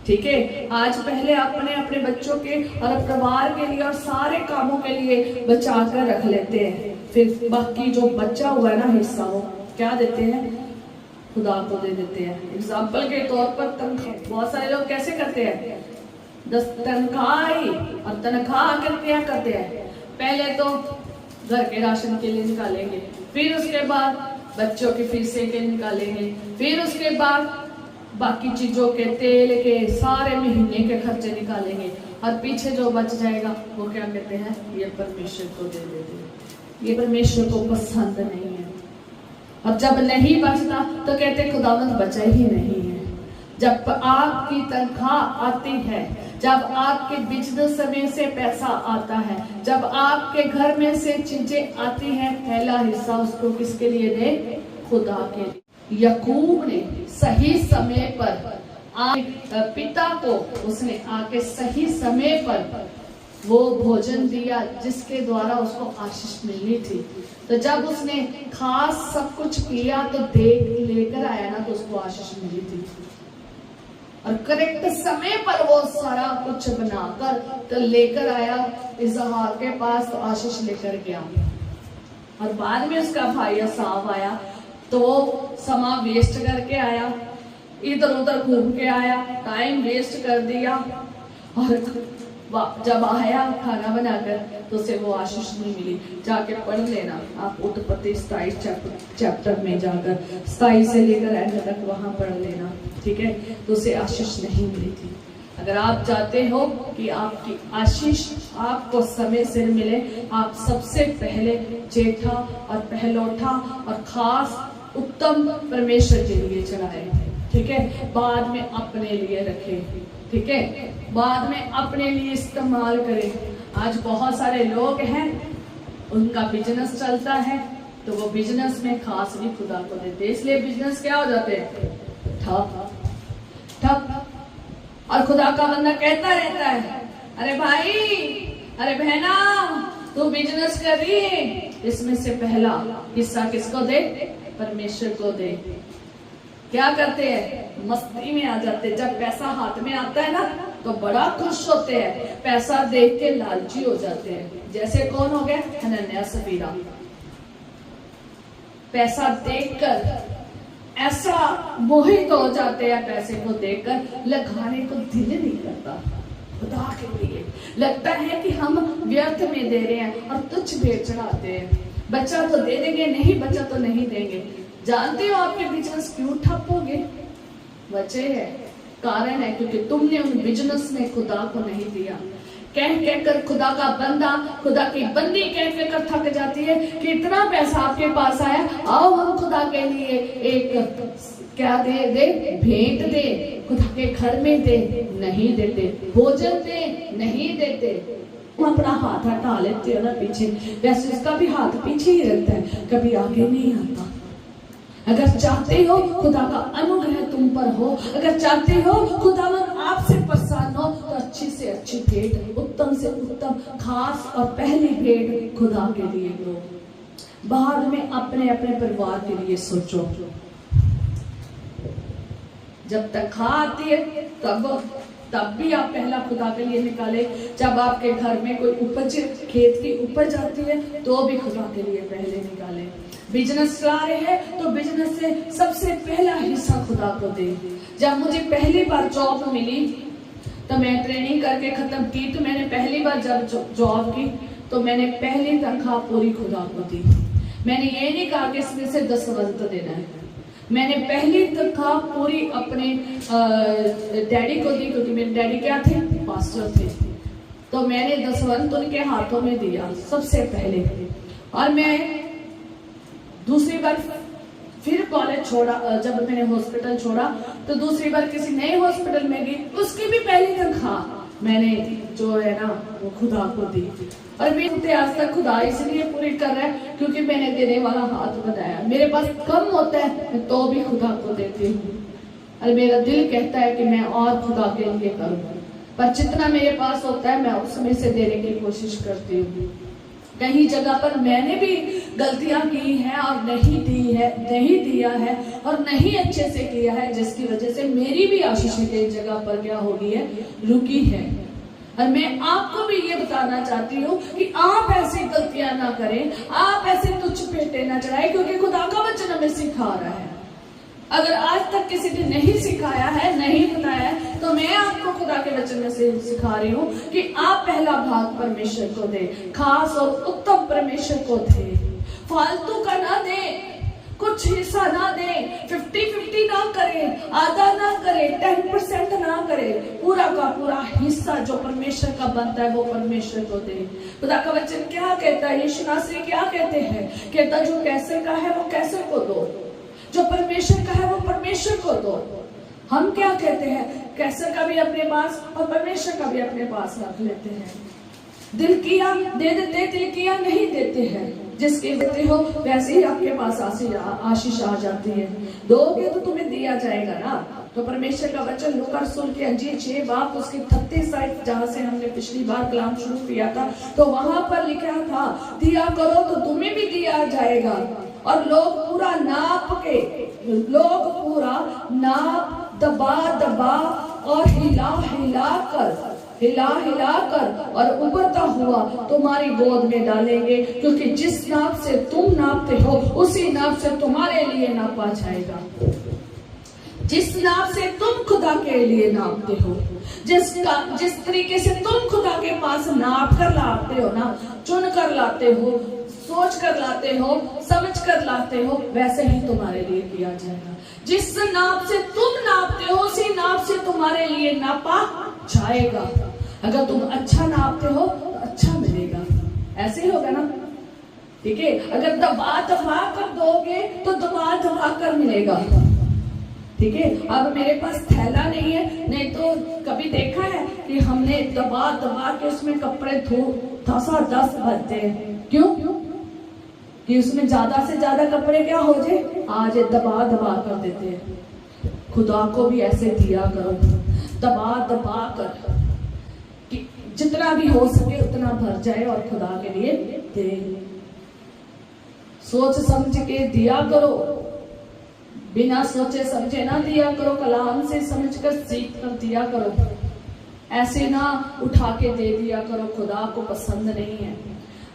ठीक है, आज पहले अपने अपने बच्चों के और परिवार के लिए और सारे कामों के लिए बचा कर रख लेते हैं, फिर बाकी जो बचा हुआ है ना हिस्सा, वो क्या देते हैं? खुदा को दे देते हैं। एग्जाम्पल के तौर पर तनख्वाह, बहुत सारे लोग कैसे करते हैं? 10 तनख्वाह ही, और तनख्वाह करके क्या करते हैं? पहले तो घर के राशन के लिए निकालेंगे, फिर उसके बाद बच्चों की फीसें के निकालेंगे, फिर उसके बाद बाकी चीजों के, तेल के, सारे महीने के खर्चे निकालेंगे, और पीछे जो बच जाएगा वो क्या कहते हैं? ये परमेश्वर को दे देते हैं। ये परमेश्वर को पसंद नहीं है। और जब नहीं बचता तो कहते खुदावंद बचा ही नहीं है। जब आपकी तनख्वाह आती है, जब आपके बिजनेस में से पैसा आता है, जब आपके घर में से चीजें आती हैं, पहला हिस्सा उसको किसके लिए दे? खुदा के लिए। याकूब ने सही समय पर पिता को उसने आके सही समय पर वो भोजन दिया जिसके द्वारा उसको आशीष मिलनी थी। तो जब उसने खास सब कुछ किया तो देख लेकर आया ना, तो उसको आशीष मिली थी। और करेक्ट समय पर वो सारा कुछ बनाकर तो लेकर आया इज़हार के पास, तो आशीष लेकर गया। और बाद में उसका भाई असाव आया तो वो समा वेस्ट करके आया, इधर उधर घूम के आया, टाइम वेस्ट कर दिया, और जब आया खाना बनाकर तो उसे वो आशीष नहीं मिली। जाके पढ़ लेना आप उत्पत्ति 27 चैप्टर में जाकर 27 से लेकर एंड तक वहां पढ़ लेना, ठीक है। तो उसे आशीष नहीं मिली थी। अगर आप चाहते हो कि आपकी आशीष आपको समय से मिले, आप सबसे पहले जेठा और पहलौठा और खास उत्तम परमेश्वर के लिए चढ़ाए, ठीक है। बाद में अपने लिए रखें, ठीक है, बाद में अपने लिए इस्तेमाल करें। आज बहुत सारे लोग हैं, उनका बिजनेस चलता है तो वो बिजनेस में खास नहीं खुदा को देते, इसलिए बिजनेस क्या हो जाते हैं? ठप ठप। और खुदा का बंदा कहता रहता है, अरे भाई, अरे बहना, तू बिजनेस कर रही है, इसमें से पहला हिस्सा किसको दे? परमेश्वर को दे। क्या करते हैं? मस्ती में आ जाते हैं। जब पैसा हाथ में आता है ना तो बड़ा खुश होते हैं, पैसा देख के लालची हो जाते हैं। जैसे कौन हो गया? हनन्याह सफीरा। पैसा देखकर ऐसा मोहित हो जाते हैं, पैसे को देखकर लगाने को दिल नहीं करता। खुदा के लिए लगता है कि हम व्यर्थ में दे रहे हैं और तुच्छ भेंट चढ़ाते हैं। बच्चा तो दे देंगे, नहीं बच्चा तो नहीं देंगे। जानते हो आपके बिजनेस क्यों ठप हो गए? वजह है, कारण है, क्योंकि तुमने उन बिजनेस में खुदा को नहीं दिया। कह कहकर खुदा का बंदा, खुदा की बंदी कह कहकर थक जाती है कि इतना पैसा आपके पास आया, आओ हम खुदा के लिए एक क्या दे भेंट दे, खुदा के घर में दे, नहीं देते। भोजन दे, नहीं देते। वो अपना हाथ हटा लेते हो ना पीछे, वैसे उसका भी हाथ पीछे ही रहता है, कभी आगे नहीं आता। अगर चाहते हो खुदा का अनुग्रह तुम पर हो, अगर चाहते हो खुदावन आपसे प्रसन्न हो, तो अच्छी से अच्छी भेंट, उत्तम से उत्तम, खास और पहली भेंट खुदा के लिए दो। बाद में अपने अपने परिवार के लिए सोचो। जब तक खा आती है तब भी आप पहला खुदा के लिए निकाले। जब आपके घर में कोई उपज, खेत की उपज आती है, तो भी खुदा के लिए पहले निकाले। बिजनेस चला रहे हैं तो बिजनेस से सबसे पहला हिस्सा खुदा को दे। जब मुझे पहली बार जॉब मिली तो मैं ट्रेनिंग करके खत्म की, तो मैंने पहली बार जब जॉब की तो मैंने पहली तनख्वाह पूरी खुदा को दी। मैंने ये नहीं कहा कि इसमें से 10% देना है, मैंने पहली तनख्वाह पूरी अपने डैडी को दी, क्योंकि मेरे डैडी क्या थे, पास्टर थे। तो मैंने 10% उनके हाथों में दिया सबसे पहले। और मैं दूसरी बार फिर कॉलेज छोड़ा, जब मैंने हॉस्पिटल छोड़ा तो दूसरी बार किसी नए हॉस्पिटल में गई, उसकी भी पहली तनख्वाह मैंने जो है ना वो खुदा को दी। और मेरे आज तक खुदा इसलिए पूरी कर रहा है क्योंकि मैंने देने वाला हाथ बनाया। मेरे पास कम होता है तो भी खुदा को देती हूँ, और मेरा दिल कहता है कि मैं और खुदा के लिए करूँ, पर जितना मेरे पास होता है मैं उसमें से देने की कोशिश करती हूँ। कहीं जगह पर मैंने भी गलतियां की हैं और नहीं दिया है और नहीं अच्छे से किया है, जिसकी वजह से मेरी भी आशीष की जगह पर क्या हो गई है, रुकी है। और मैं आपको भी ये बताना चाहती हूँ कि आप ऐसी गलतियां ना करें, आप ऐसे तुच्छ पेटे ना चढ़ाएं, क्योंकि खुदा का वचन हमें सिखा रहा है। अगर आज तक किसी ने नहीं सिखाया है, नहीं बताया है, तो मैं आपको खुदा के वचन में से सिखा रही हूँ कि आप पहला भाग परमेश्वर को दे, खास और उत्तम परमेश्वर को दे। फालतू का ना दे, कुछ हिस्सा ना दे, 50-50 ना करे, आधा ना करे, 10% ना करे, पूरा का पूरा हिस्सा जो परमेश्वर का बनता है वो परमेश्वर को दे। खुदा का वचन क्या कहता है, यीशु नासरी क्या कहते हैं, कहता जो कैसर का है वो कैसर को दो, जो परमेश्वर का है वो परमेश्वर को दो। हम क्या कहते हैं, कैसर का भी अपने पास और परमेश्वर का भी अपने पास रख लेते हैं। दिल किया दे देते, दिल किया नहीं देते हैं। जिसके देते हो वैसे ही आपके पास आशीष आ जाती है। दोगे तो तुम्हें दिया जाएगा ना। तो परमेश्वर का वचन लूका रसूल के अंजील 6 बाब उसके 36 आयत, जहाँ से हमने पिछली बार कलाम शुरू किया था, तो वहां पर लिखा था दिया करो तो तुम्हें भी दिया जाएगा। और लोग पूरा नाप दबा और हिला कर और उबरता हुआ तुम्हारी गोद में डालेंगे, क्योंकि जिस नाप से तुम नापते हो उसी नाप से तुम्हारे लिए नापा जाएगा। जिस नाप से तुम खुदा के लिए नापते हो, जिस तरीके से तुम खुदा के पास नाप कर लाते हो ना, चुन कर लाते हो, सोच कर लाते हो, समझ कर लाते हो, वैसे ही तुम्हारे लिए किया जाएगा। जिस नाप से तुम नापते हो उसी नाप से तुम्हारे लिए नापा जाएगा। अगर तुम अच्छा नापते हो तो अच्छा मिलेगा, ऐसे ही होगा ना, ठीक है। अगर दबा कर दोगे तो दबा कर मिलेगा, ठीक है। अब मेरे पास थैला नहीं है, नहीं तो कभी देखा है कि हमने दबा के उसमें कपड़े 10 भरते हैं, क्यों? कि उसमें ज्यादा से ज्यादा कपड़े क्या हो जाए, आज दबा कर देते हैं। खुदा को भी ऐसे दिया करो, दबा कर, कि जितना भी हो सके उतना भर जाए और खुदा के लिए दे। सोच समझ के दिया करो, बिना सोचे समझे ना दिया करो, कलाम से समझ कर सीख कर दिया करो। ऐसे ना उठा के दे दिया करो, खुदा को पसंद नहीं है।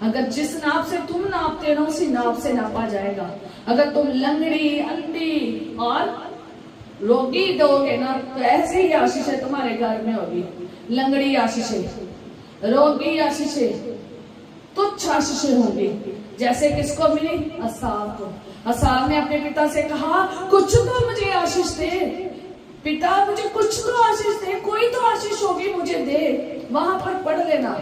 अगर जिस नाप से तुम नापते हो उसी नाप से नापा जाएगा। अगर तुम लंगड़ी, अंधी और रोगी दोगे ना, तो ऐसे ही आशीषें तुम्हारे घर में होगी। लंगड़ी आशीषें, रोगी आशीषें, तुच्छ आशीषें होंगी। जैसे किसको मिली, असाव को। असाव ने अपने पिता से कहा कुछ तो मुझे आशीष दे, पिता मुझे कुछ तो आशीष दे, कोई तो आशीष होगी मुझे दे, वहां पर पढ़ लेना,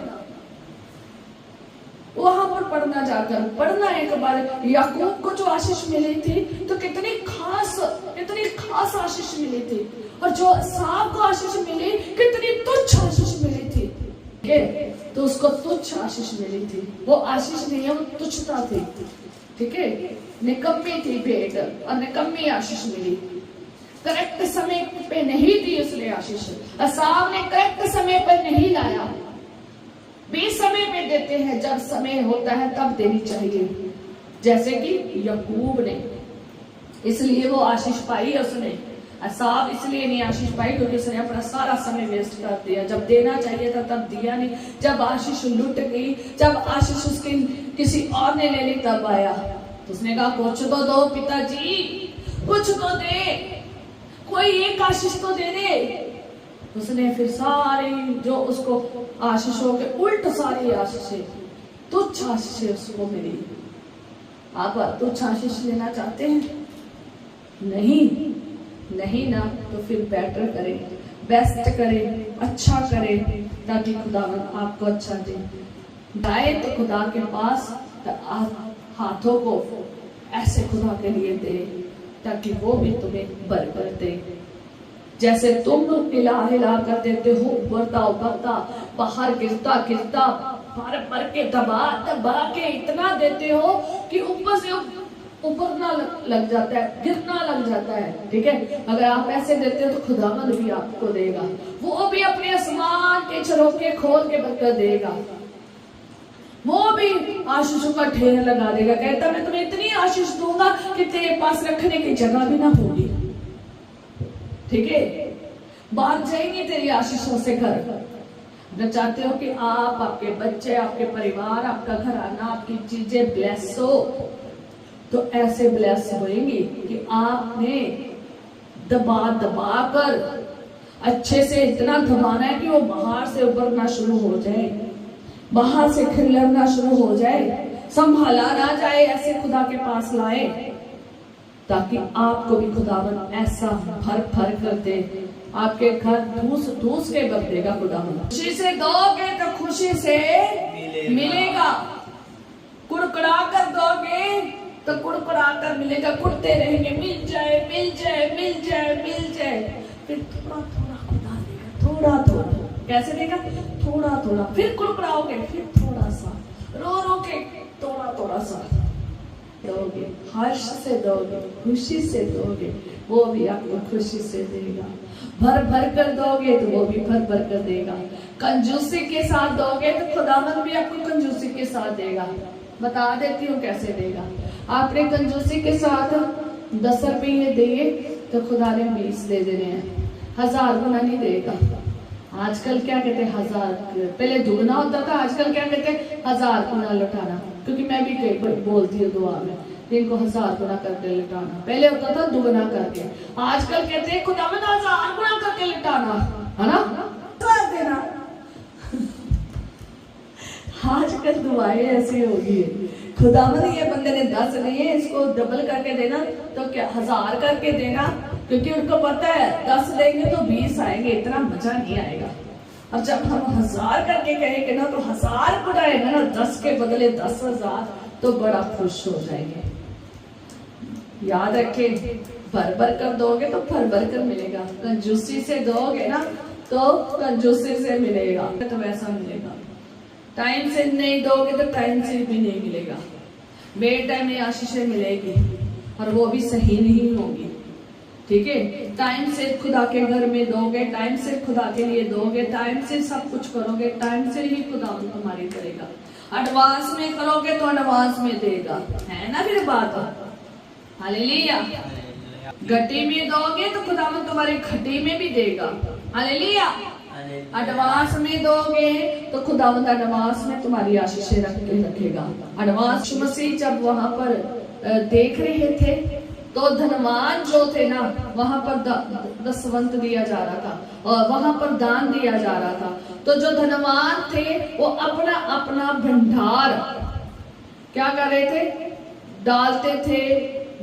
वहां पर पढ़ना, जाकर पढ़ना। एक बार याकूब को जो आशीष मिली थी तो कितनी खास आशीष मिली थी, और जो एसाव को आशीष मिली कितनी तुच्छ आशीष मिली थी। तो उसको तुच्छ आशीष मिली थी, वो आशीष नहीं है, वो तुच्छता थी। ठीक है, निकम्मी थी भेंट और निकम्मी आशीष मिली। करेक्ट समय पे नहीं दी उसने आशीष, एसाव ने करेक्ट समय पर नहीं लाया। बेसमय पे देते हैं, जब समय होता है तब देनी चाहिए, जैसे कि याकूब ने। इसलिए वो आशीष पाई उसने। एसाव इसलिए नहीं आशीष पाई क्योंकि उसने अपना सारा समय वेस्ट कर दिया। जब देना चाहिए था तब दिया नहीं, जब आशीष लुट गई, जब आशीष उसके किसी और ने ले ली तब आया। तो उसने कहा कुछ तो दो पिताजी, कुछ तो दे, कोई एक आशीष तो दे दे। उसने फिर सारी जो उसको आशीषों के उल्ट सारी आशीषें, तुच्छ आशीषें उसको मिली। आप तुच्छ आशीष लेना चाहते हैं? नहीं ना, तो फिर बेटर करें, बेस्ट करें, अच्छा करें, ताकि खुदावन आपको अच्छा दे। जाए तो खुदा के पास हाथों को ऐसे खुदा के लिए दे, ताकि वो भी तुम्हें बरकत दे। जैसे तुम हिला कर देते हो, उबरता बाहर गिरता भर के दबा के इतना देते हो कि ऊपर से उबरना लग जाता है, गिरना लग जाता है। ठीक है, अगर आप ऐसे देते हो तो खुदावंद भी आपको देगा, वो भी अपने आसमान के झरोखे खोल के बरकत देगा, वो भी आशीषों का ढेर लगा देगा। कहता मैं तुम्हें इतनी आशीष दूंगा कि तेरे पास रखने की जगह भी ना होगी। ठीक है, बाहर जाएंगे तेरी आशीषों से घर। अगर चाहते हो कि आप, आपके बच्चे, आपके परिवार, आपका घराना, आपकी चीजें ब्लेस हो, तो ऐसे ब्लेस होएंगी कि आपने दबा कर अच्छे से इतना दबाना है कि वो बाहर से उबरना शुरू हो जाए, बाहर से खिलना शुरू हो जाए, संभाला ना जाए, ऐसे खुदा के पास लाए, ताकि आपको भी खुदावन ऐसा भर कर दे, आपके घर धूस के भर देगा खुदावन। खुशी से दोगे तो खुशी से मिलेगा, कुड़कुड़ा कर दोगे तो कुड़कुड़ा कर मिलेगा। कुड़ते रहेंगे, मिल जाए, फिर थोड़ा खुदा देगा, थोड़ा कैसे देगा? थोड़ा, फिर कुड़कुड़ाओगे, फिर थोड़ा सा रो के थोड़ा सा दोगे, हर्ष से दोगे, खुशी से दोगे, वो भी आपको खुशी से देगा। भर कर दोगे तो वो भी भर कर देगा। कंजूसी के साथ दोगे तो खुदावंद भी आपको कंजूसी के साथ देगा। बता देती हूँ कैसे देगा। आपने कंजूसी के साथ 10 रुपये दिए तो खुदा ने 20 दे देने हैं, 1000 गुना नहीं देगा। आजकल क्या कहते हैं 1000, पहले दुगना होता था, आजकल क्या कहते हैं 1000 गुना लौटाना। क्योंकि मैं भी कई बार बोलती हूँ दुआ में, इनको 1000 गुना करके लौटाना। पहले होता था दुगना करके, आजकल कहते हैं खुदावंद 1000 गुना करके लौटाना, है ना, कर देना। आजकल दुआएं ऐसी हो गई है, खुदावंद ये बंदे ने 10 लिए, इसको डबल करके देना, तो क्या 1000 करके देना, क्योंकि उनको पता है 10 देंगे तो 20 आएंगे, इतना मजा नहीं आएगा। अब जब हम 1000 करके कहेंगे ना तो 1000 बढ़ाएगा ना, 10 के बदले 10,000, तो बड़ा खुश हो जाएंगे। याद रखे, भर कर दोगे तो भर कर मिलेगा, कंजूसी से दोगे ना तो कंजूसी से मिलेगा, तो वैसा मिलेगा। टाइम से नहीं दोगे तो टाइम से भी नहीं मिलेगा, बेटाइम में आशीषें मिलेगी और वो भी सही नहीं होगी। ठीक है, टाइम से खुदा के घर में दोगे, टाइम से खुदा के लिए दोगे, टाइम से सब कुछ करोगे, टाइम से ही खुदा तुम्हारी करेगा। एडवांस में करोगे तो एडवांस में देगा, है ना फिर बात। हालेलुया। घटी में दोगे तो खुदा तुम्हारी घटी में भी देगा। हालेलुया। एडवांस में दोगे तो खुदावंद एडवांस में तुम्हारी आशीषें रखेगा। एडवांस मसीह जब वहां पर देख रहे थे तो धनवान जो थे ना, वहां पर दसवंत दिया जा रहा था और वहां पर दान दिया जा रहा था। तो जो धनवान थे वो अपना अपना भंडार क्या कर रहे थे, डालते थे,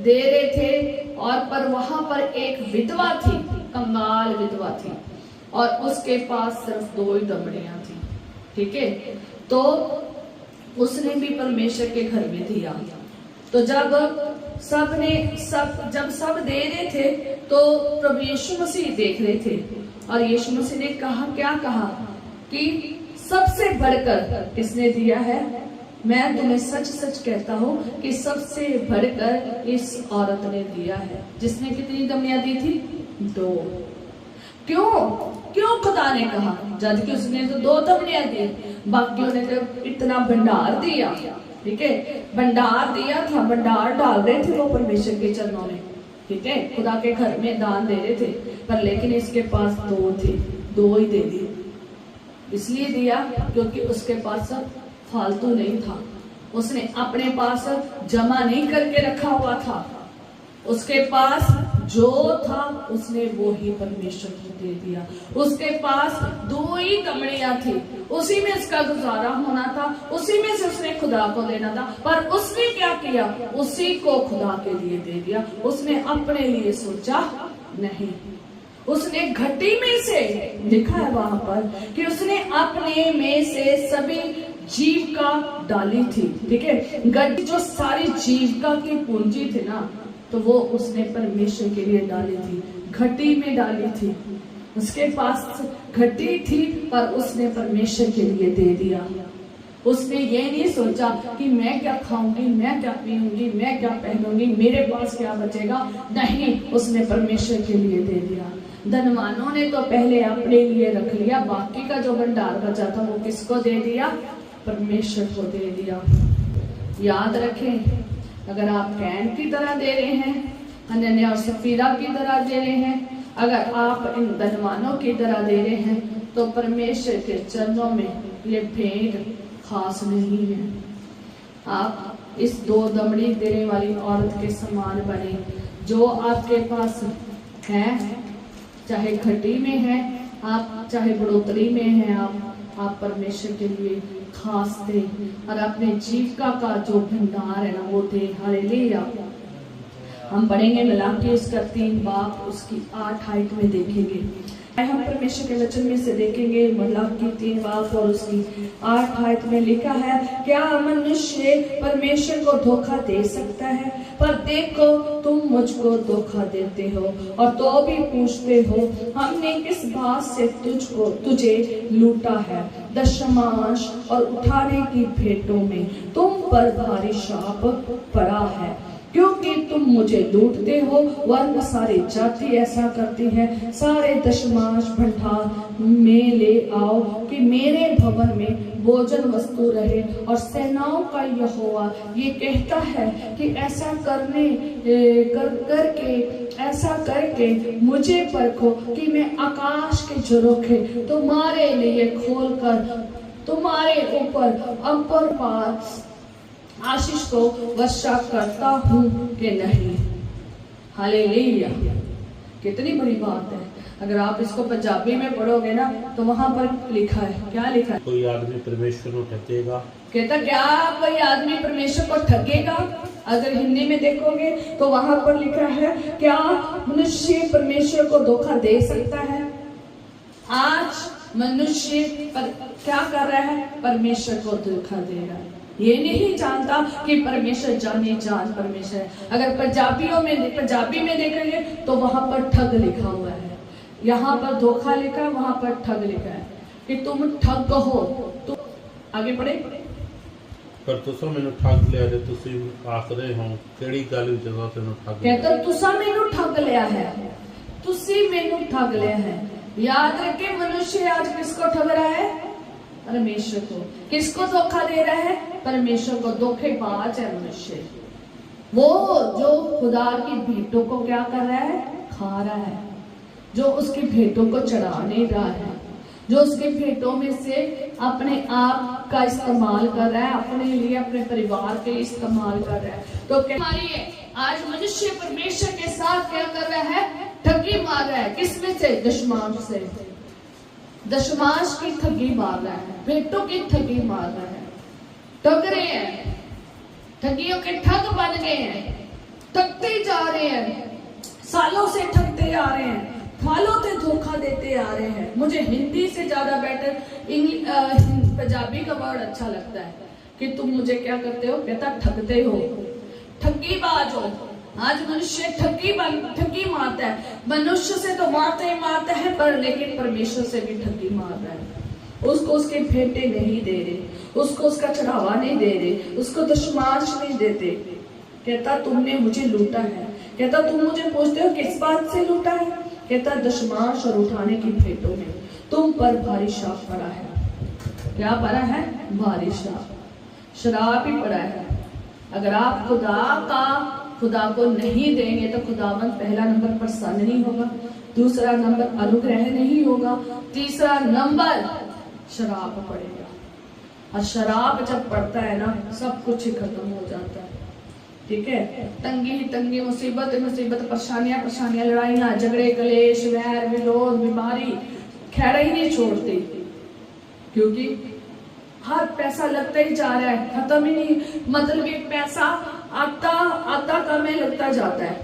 दे रहे थे। और पर वहां पर एक विधवा थी, कंगाल विधवा थी और उसके पास सिर्फ 2 ही दमड़ियां थी। ठीक है, तो उसने भी परमेश्वर के घर में दिया। तो जब सब दे रहे थे तो प्रभु यीशु मसीह देख रहे थे और यीशु मसीह ने कहा, क्या कहा कि सबसे बढ़कर किसने दिया है? मैं तुम्हें सच सच कहता हूँ कि सबसे बढ़कर इस औरत ने दिया है, जिसने कितनी दमड़ियां दी थी? 2। क्यों खुदा ने कहा? जबकि उसने तो 2 दमड़ियां दी, बाकियों ने तो इतना भंडार दिया। ठीक है, भंडार दिया था, भंडार डाल रहे थे वो परमेश्वर के चरणों में। ठीक है, खुदा के घर में दान दे रहे थे, पर लेकिन इसके पास 2 थे, 2 ही दे दिए। इसलिए दिया क्योंकि उसके पास फालतू नहीं था, उसने अपने पास जमा नहीं करके रखा हुआ था, उसके पास जो था उसने वो ही परमेश्वर को दे दिया। उसके पास 2 ही दमड़ियां थी, उसी में उसका गुजारा होना था, उसी में से उसने खुदा को देना था, पर उसने क्या किया? उसी को खुदा के लिए दे दिया। उसने अपने लिए सोचा नहीं, उसने घटी में से, लिखा है वहां पर कि उसने अपने में से सभी जीविका डाली थी। ठीक है, घटी जो सारी जीविका की पूंजी थी ना, तो वो उसने परमेश्वर के लिए डाली थी, घटी में डाली थी। उसके पास घटी थी पर उसने परमेश्वर के लिए दे दिया। उसने ये नहीं सोचा कि मैं क्या खाऊंगी, मैं क्या पीऊंगी, मैं क्या पहनूंगी, मेरे पास क्या बचेगा। नहीं, उसने परमेश्वर के लिए दे दिया। धनवानों ने तो पहले अपने लिए रख लिया, बाकी का जो भंडार बचा था वो किसको दे दिया? परमेश्वर को दे दिया। याद रखें, अगर आप कैन की तरह दे रहे हैं, हनन्याह और सफीरा की तरह दे रहे हैं, अगर आप इन धनवानों की तरह दे रहे हैं, तो परमेश्वर के चरणों में ये भेंट खास नहीं है। आप इस 2 दमड़ी देने वाली औरत के समान बने। जो आपके पास है, चाहे घटी में है आप, चाहे बढ़ोतरी में है आप परमेश्वर के लिए खास दे और अपने जीविका का जो भंडार है ना वो दे। हालेलुया। हम पढ़ेंगे मलाकी उसका 3 बाब उसकी 8 आयत में देखेंगे। हम परमेश्वर के वचन में से देखेंगे मलाकी 3 बाब और उसकी 8 आयत में लिखा है, क्या मनुष्य परमेश्वर को धोखा दे सकता है? पर देखो तुम मुझको धोखा देते हो और तो भी पूछते हो, हमने किस बात से तुझे लूटा है? दशमांश और उठाने की भेंटों में तुम पर भारी शाप पड़ा है, क्योंकि तुम मुझे लूटते हो। वरन सारी जाति ऐसा करती है, सारे दशमांश भंडार में ले आओ कि मेरे भवन में भोजन वस्तु रहे। और सेनाओं का यहोवा ये कहता है कि ऐसा करके मुझे परखो कि मैं आकाश के झरोखे तुम्हारे लिए खोलकर तुम्हारे ऊपर अंबर पार आशीष को वर्षा करता हूँ कि नहीं। हालेलुया। कितनी बड़ी बात है। अगर आप इसको पंजाबी में पढ़ोगे ना तो वहां पर लिखा है, क्या लिखा है? कोई आदमी परमेश्वर को ठगेगा। कहता क्या कोई आदमी परमेश्वर को ठगेगा? अगर हिंदी में देखोगे तो वहां पर लिखा है, क्या मनुष्य परमेश्वर को धोखा दे सकता है? आज मनुष्य क्या कर रहा है? परमेश्वर को धोखा दे रहा है। ये नहीं जानता कि परमेश्वर जाने जान परमेश्वर है। अगर पंजाबी में देखेंगे तो वहां पर ठग लिखा हुआ है, यहाँ पर धोखा लिखा है, वहां पर ठग लिखा है कि तुम ठग हो। तो आगे पढ़े। पर तुसा मैनू ठग लिया है, तुसी आखदे हो केड़ी गल विच तैनू ठग लिया? कहता तुसा मैनू ठग लिया है, तुसी मैनू ठग लिया है। याद रखे, मनुष्य आज किसको ठग रहा है? परमेश्वर को। किसको धोखा दे रहा है? परमेश्वर को। धोखेबाज है मनुष्य। वो जो खुदा की भेंटों को क्या कर रहा है? खा रहा है। जो उसकी भेंटों को चढ़ा नहीं रहा है, जो उसकी भेंटों में से अपने आप का इस्तेमाल कर रहा है, अपने लिए अपने परिवार के इस्तेमाल कर रहा है। तो आज मनुष्य परमेश्वर के साथ क्या कर रहा है? ठगी मार रहा है। किसमें से? दशमांश से। दशमांश की ठगी मार रहा है, भेंटों की ठगी मार रहा है। ठग रहे हैं, ठगियों के ठग बन गए हैं, ठगते जा रहे हैं, सालों से ठगते आ रहे हैं, सालों से धोखा देते आ रहे हैं। मुझे हिंदी से ज्यादा बेटर पंजाबी का वर्ड अच्छा लगता है कि तुम मुझे क्या करते हो, कहता ठगते हो, ठगीबाज हो। आज मनुष्य ठगी मारता है, मनुष्य से तो मारता ही मारता है, पर लेकिन परमेश्वर से भी ठगी मार रहा है। उसको उसके भेंटे नहीं दे रहे, उसको उसका चढ़ावा नहीं दे रहे, उसको दशमांश नहीं देते। कहता तुमने मुझे लूटा है। कहता तुम मुझे पूछते हो किस बात से लूटा है? कहता दशमांश और उठाने की भेंटों में तुम पर भारी शाप पड़ा है। क्या पड़ा है? भारी शाप, शराब ही पड़ा है। अगर आप खुदा को नहीं देंगे तो खुदावंद पहला नंबर प्रसन्न नहीं होगा, दूसरा नंबर अनुग्रह नहीं होगा, तीसरा नंबर शराब पड़ेगा। और शराब जब पड़ता है ना, सब कुछ ही खत्म हो जाता है। ठीक है, तंगी ही तंगी, मुसीबत मुसीबत, परेशानियां, लड़ाइयां, झगड़े, कलेश, वैर, विरोध, बीमारी खैर ही नहीं छोड़ती, क्योंकि हर पैसा लगता ही जा रहा है, खत्म ही नहीं। मतलब एक पैसा आता कम लगता जाता है।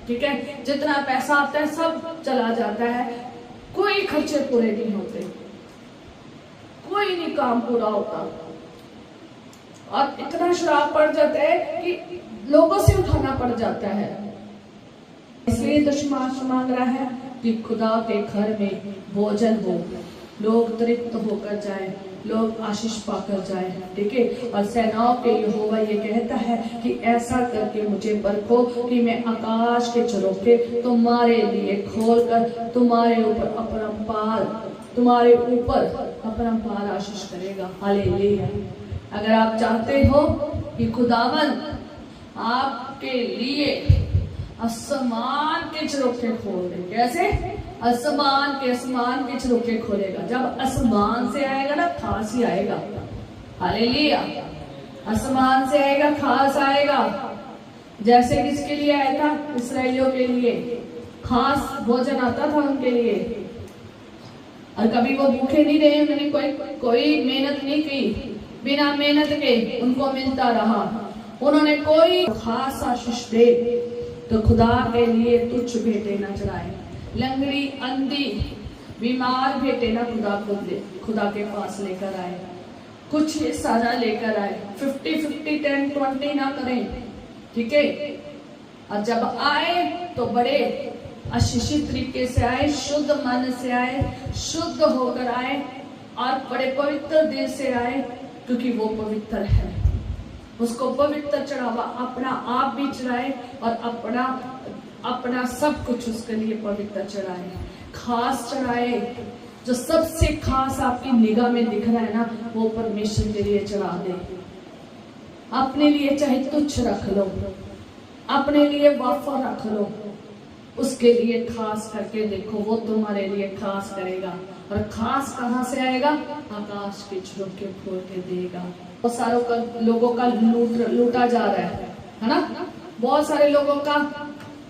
ठीक है, जितना पैसा आता है सब चला जाता है, कोई खर्चे पूरे नहीं होते, कोई नहीं काम पूरा होता, और इतना शराब पड़ जाता है कि लोगों से उठाना पड़ जाता है। इसलिए दशमांश मांग रहा है कि खुदा के घर में भोजन हो, लोग तृप्त होकर जाएं, लोग आशीष पाकर जाएं। ठीक है, और सेनाओं के यहोवा ये कहता है कि ऐसा करके मुझे परखो कि मैं आकाश के झरोखे तुम्हारे लिए खोलकर तुम्हारे ऊपर अपरंपार आशीष करेगा। हालेलुया। अगर आप चाहते हो कि खुदावंद आपके लिए आसमान के झरोखे खोल दे, कैसे? आसमान के झरोखे खोलेगा। जब आसमान से आएगा ना, खास ही आएगा। हालेलुया। आसमान से आएगा, खास आएगा। जैसे किसके लिए आया था? इस्राएलियों के लिए खास भोजन आता था उनके लिए, और कभी वो भूखे नहीं रहे, उन्होंने कोई मेहनत नहीं की, बिना मेहनत के उनको मिलता रहा। उन्होंने कोई खास आशीष दे तो खुदा के लिए तुच्छ भेंटे न चढ़ाए, लंगड़ी, अंधी, बीमार भेंटे ना खुदा के पास लेकर आए, कुछ सारा लेकर आए। 50-50, 10-20 ना करें। ठीक है, और जब आए तो बड़े आशीषित तरीके से आए, शुद्ध मन से आए, शुद्ध होकर आए, और बड़े पवित्र दिल से आए, क्योंकि वो पवित्र है। उसको पवित्र चढ़ावा अपना आप भी चढ़ाए, और अपना सब कुछ उसके लिए पवित्र चढ़ाए, खास चढ़ाए। जो सबसे खास आपकी निगाह में दिख रहा है ना, वो परमेश्वर के लिए चढ़ा दे। अपने लिए चाहे तुच्छ रख लो, अपने लिए वाफा रख लो, उसके लिए खास करके देखो, वो तुम्हारे लिए खास करेगा। और खास कहाँ से आएगा? आकाश के झरोखे खोल के देगा। बहुत सारे लोगों का लूटा जा रहा है ना? बहुत सारे लोगों का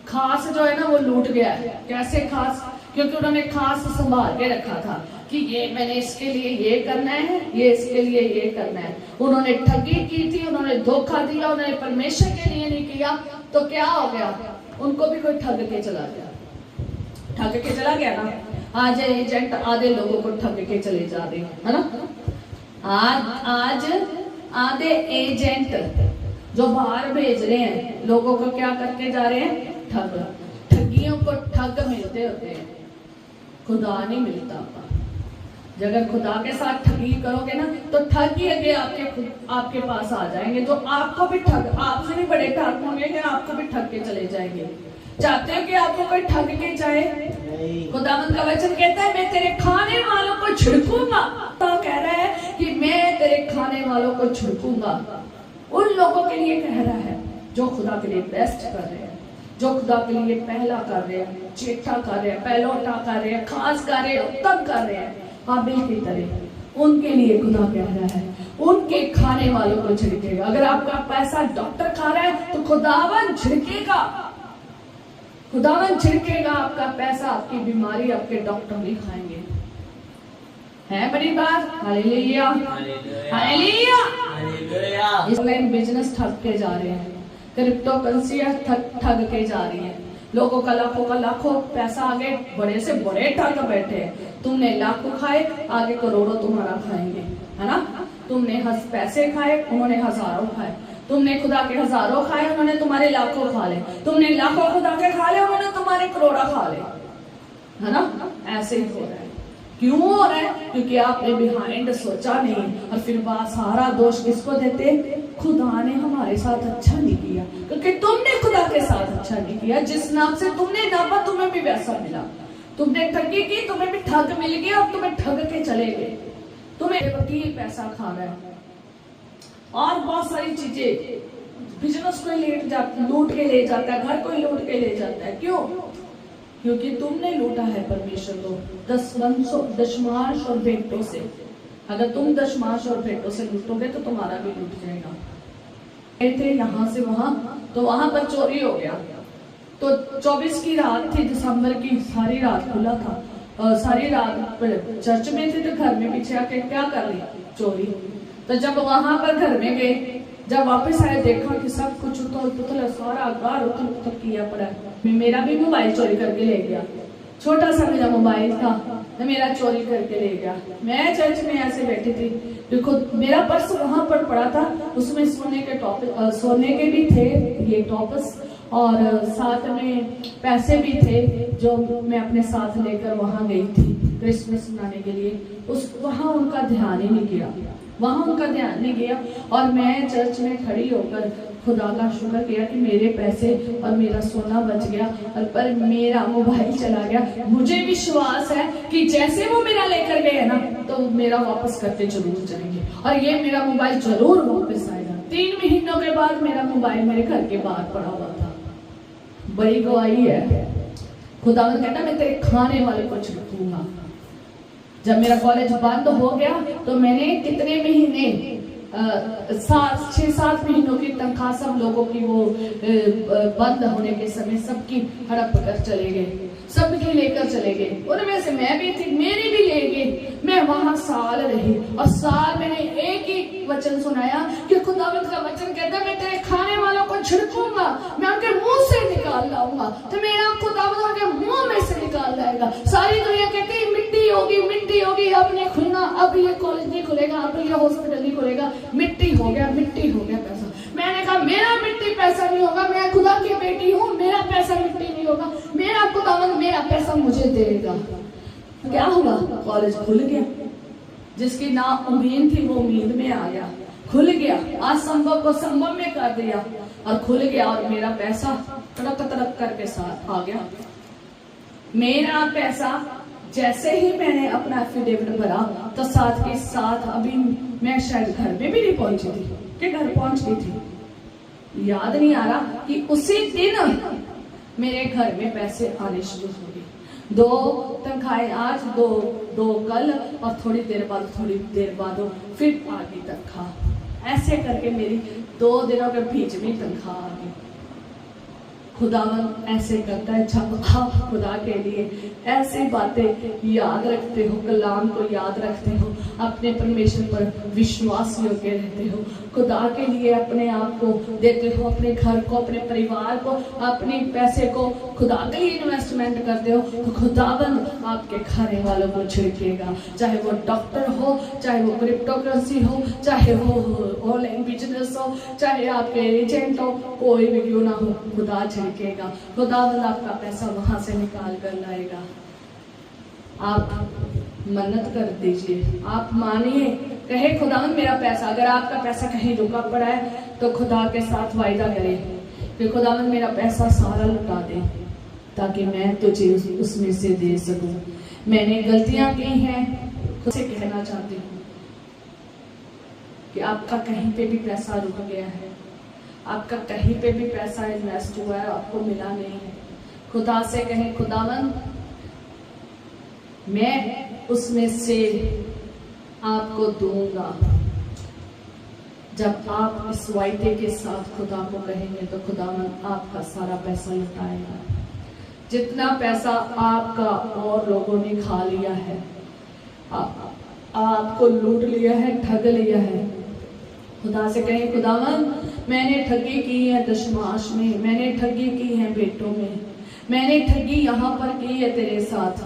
खास जो है ना, वो लूट गया है। कैसे खास? क्योंकि उन्होंने खास संभाल के रखा था कि ये मैंने इसके लिए ये करना है, ये इसके लिए ये करना है। उन्होंने ठगी की थी, उन्होंने धोखा दिया, उन्होंने परमेश्वर के लिए नहीं किया, तो क्या हो गया? उनको भी कोई ठग के चला गया ना। आज एजेंट आधे लोगों को ठग के चले जा रहे हैं, है ना? आज आधे एजेंट जो बाहर भेज रहे हैं लोगों को, क्या करके जा रहे हैं? ठगियों को ठग मिलते होते हैं, खुदा नहीं मिलता। अगर खुदा के साथ ठगी करोगे ना, तो ठग ही आगे आपके पास आ जाएंगे, तो आपको भी आपसे भी बड़े ठग होंगे कि आपको भी ठग के चले जाएंगे। चाहते हो कि आपको कोई ठग के जाए? खुदावंद का वचन कहता है, मैं तेरे खाने वालों को छिड़कूंगा। तो कह रहा है कि मैं तेरे खाने वालों को छिड़कूंगा। उन लोगों के लिए कह रहा है जो खुदा के लिए बेस्ट कर रहे हैं, जो खुदा के लिए पहला कर रहे हैं, चेठा कर रहे हैं, पहलौठा कर रहे हैं, खास कर रहे हैं, उत्तम कर रहे हैं, काबिल की तरह। उनके लिए खुदा कह रहा है, उनके खाने वालों को छिड़केगा। अगर आपका पैसा डॉक्टर खा रहा है तो खुदावन छिड़केगा, खुदावन छिड़केगा आपका पैसा। आपकी बीमारी आपके डॉक्टर नहीं खाएंगे। है बड़ी बात। Hallelujah, hallelujah. ऑनलाइन बिजनेस ठग के जा रहे हैं, क्रिप्टो करेंसी ठग के जा रही है, लोगों का लाखों पैसा, आगे बड़े से बड़े ठग बैठे हैं। तुमने लाखों खाए, आगे करोड़ों तुम्हारा खाएंगे, है ना। तुमने पैसे खाए, उन्होंने हजारों खाए। तुमने खुदा के हजारों खाए, उन्होंने तुम्हारे लाखों खा ले। तुमने लाखों खुदा के खा ले, उन्होंने तुम्हारे करोड़ा खा ले, है ना। ऐसे ही हो रहा है। क्यों हो रहा है? क्योंकि आपने बिहाइंड सोचा नहीं, और फिर बात सारा दोष किसको देते? खुदा ने हमारे साथ अच्छा नहीं किया, क्योंकि तुमने खुदा के साथ अच्छा नहीं किया। जिस नाप से तुमने नापा, तुम्हें भी वैसा मिला। तुमने ठगी की, तुम्हें भी ठग मिल गया, और तुम्हें ठग के चले गए। तुम्हें वकील पैसा खा रहा है, और बहुत सारी चीजें, बिजनेस को लूट के ले जाता है, घर को लूट के ले जाता है। क्यों? क्योंकि तुमने लूटा है परमेश्वर को दशमांश और भेंटों से। अगर तुम दशमांश और भेंटों से लूटोगे तो तुम्हारा भी लूट जाएगा। थे यहाँ से वहां, तो वहां पर चोरी हो गया। तो 24 की रात थी, दिसंबर की, सारी रात खुला था, सारी रात चर्च में थे, तो घर में पीछे आके क्या कर ली? चोरी। तो जब वहां पर घर में गए, जब वापस आए, देखा कि सब कुछ उथल पुथल, सारा घर उथल पुथल किया पड़ा। मेरा भी मोबाइल चोरी करके ले गया। छोटा सा मेरा मोबाइल था, मेरा चोरी करके ले गया। मैं चर्च में ऐसे बैठी थी, देखो मेरा पर्स वहां पर पड़ा था, उसमें सोने के भी थे ये टॉप्स, और साथ में पैसे भी थे जो मैं अपने साथ लेकर वहां गई थी क्रिसमस मनाने के लिए। वहां उनका ध्यान ही नहीं गया, और मैं चर्च में खड़ी होकर खुदा का शुक्र किया कि मेरे पैसे और मेरा सोना बच गया, और पर मेरा मोबाइल चला गया। मुझे विश्वास है कि जैसे वो मेरा लेकर गए ना, तो मेरा वापस करके जरूर जाएंगे, और ये मेरा मोबाइल जरूर वापस आएगा। 3 महीनों के बाद मेरा मोबाइल मेरे घर के बाहर पड़ा हुआ था। बड़ी गवाही है। खुदा कहता मैं तेरे खाने वाले को छिड़कूंगा। जब मेरा कॉलेज बंद हो गया, तो मैंने कितने महीने 6-7 महीनों की तनख्वाह सब लोगों की वो बंद होने के समय सबकी हड़प कर चले गए, सबकी लेकर चले गए। उनमें से मैं भी थी, मेरी भी ले गए। मैं वहां साल रही, और साल मैंने एक ही वचन सुनाया कि खुदावंद का वचन कहता है मैं तेरे खाने वालों को छिड़कूंगा, मैं उनके मुंह से निकाल लाऊंगा। तो मेरा खुदावंद उनके मुंह में से निकाल लाएगा। सारी दुनिया कहती है मिट्टी होगी, अब नहीं खुलना, अब ये कॉलेज नहीं खुलेगा, अब ये हॉस्पिटल नहीं खुलेगा। मिट्टी हो गया पैसा। मैंने कहा मेरा मिट्टी पैसा नहीं होगा, मैं खुदा की बेटी हूँ, मेरा पैसा मिट्टी नहीं होगा, मेरा खुदावंद मेरा पैसा मुझे देगा। क्या हुआ? कॉलेज खुल गया। जिसकी ना उम्मीद थी वो उम्मीद में आ गया, खुल गया। असंभव को संभव में कर दिया, और खुल गया, और मेरा पैसा तड़क करके साथ आ गया। मेरा पैसा जैसे ही मैंने अपना एफिडेविट भरा, तो साथ के साथ अभी मैं शायद घर में भी नहीं पहुंची थी कि घर पहुंच गई थी, याद नहीं आ रहा कि उसी दिन मेरे घर में पैसे आने शुरू हो गए। 2 तनख्वाहें आज, दो कल, और थोड़ी देर बाद फिर आ गई तनख्वाह। ऐसे करके मेरी 2 दिनों के बीच में तनख्वाह आ गई। खुदावन ऐसे करता है। जब आप खुदा के लिए ऐसी बातें याद रखते हो, कलाम को याद रखते हो, अपने परमेश्वर पर विश्वास योग्य रहते हो, खुदा के लिए अपने आप को देते हो, अपने घर को, अपने परिवार को, अपने पैसे को खुदा के लिए इन्वेस्टमेंट करते हो, तो खुदावन आपके खाने वालों को छिड़केगा। चाहे वो डॉक्टर हो, चाहे वो क्रिप्टोकरेंसी हो, चाहे वो ऑनलाइन बिजनेस हो, चाहे आपके एजेंट हो, कोई भी क्यों ना हो, खुदा छिड़केगा। खुदावन आपका पैसा वहां से निकाल कर लाएगा। आप मन्नत कर दीजिए, आप मानिए, कहे खुदावन मेरा पैसा, अगर आपका पैसा कहीं रुका पड़ा है तो खुदा के साथ वायदा करें कि खुदावन मेरा पैसा सारा लुटा दे, ताकि मैं तुझे उसमें से दे सकूं। मैंने गलतियां की हैं, खुद से कहना चाहती हूँ कि आपका कहीं पे भी पैसा रुक गया है, आपका कहीं पे भी पैसा इन्वेस्ट हुआ है, आपको मिला नहीं है, खुदा से कहें खुदावन मैं उसमें से आपको दूंगा। जब आप इस वायदे के साथ खुदा को कहेंगे तो खुदावन आपका सारा पैसा लौटाएगा। जितना पैसा आपका और लोगों ने खा लिया है, आपको लूट लिया है, ठग लिया है, खुदा से कहें खुदावन मैंने ठगी की है दशमांश में, मैंने ठगी की है बेटों में, मैंने ठगी यहाँ पर की है तेरे साथ,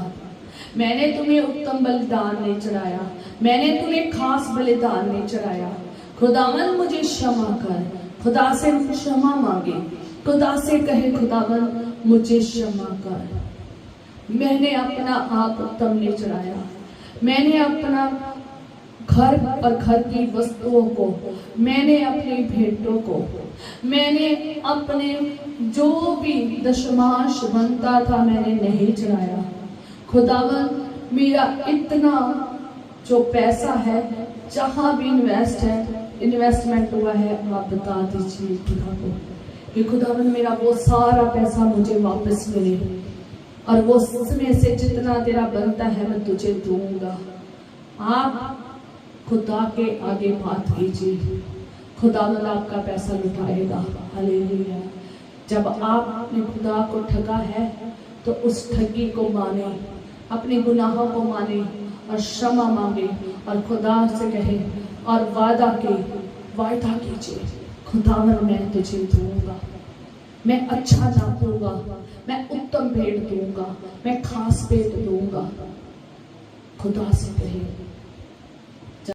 मैंने तुम्हें उत्तम बलिदान नहीं चढ़ाया, मैंने तुम्हें खास बलिदान नहीं चढ़ाया। खुदावन मुझे क्षमा कर, खुदा से क्षमा मांगे, खुदा से कहे खुदावन मुझे क्षमा कर। मैंने अपना आप उत्तम नहीं चढ़ाया, मैंने अपना घर और घर की वस्तुओं को, मैंने अपनी भेंटों को, मैंने अपने जो भी दशमांश बनता था मैंने नहीं चढ़ाया। खुदावन मेरा इतना जो पैसा है, जहां भी इन्वेस्टमेंट हुआ है, आप बता दीजिए खुदा को कि खुदावन मेरा वो सारा पैसा मुझे वापस मिले, और वो उसमें से जितना तेरा बनता है मैं तुझे दूंगा। आप खुदा के आगे बात कीजिए, खुदावन आपका पैसा लुटाएगा। हालेलुया। जब आपने खुदा को ठगा है तो उस ठगी को माने, अपने गुनाहों को माने और क्षमा मांगे और खुदा से कहे और वादा कीजिए, खुदावन मैं तुझे दूंगा, मैं अच्छा नापूंगा, मैं उत्तम भेंट दूंगा, मैं खास भेंट दूंगा। खुदा से कहे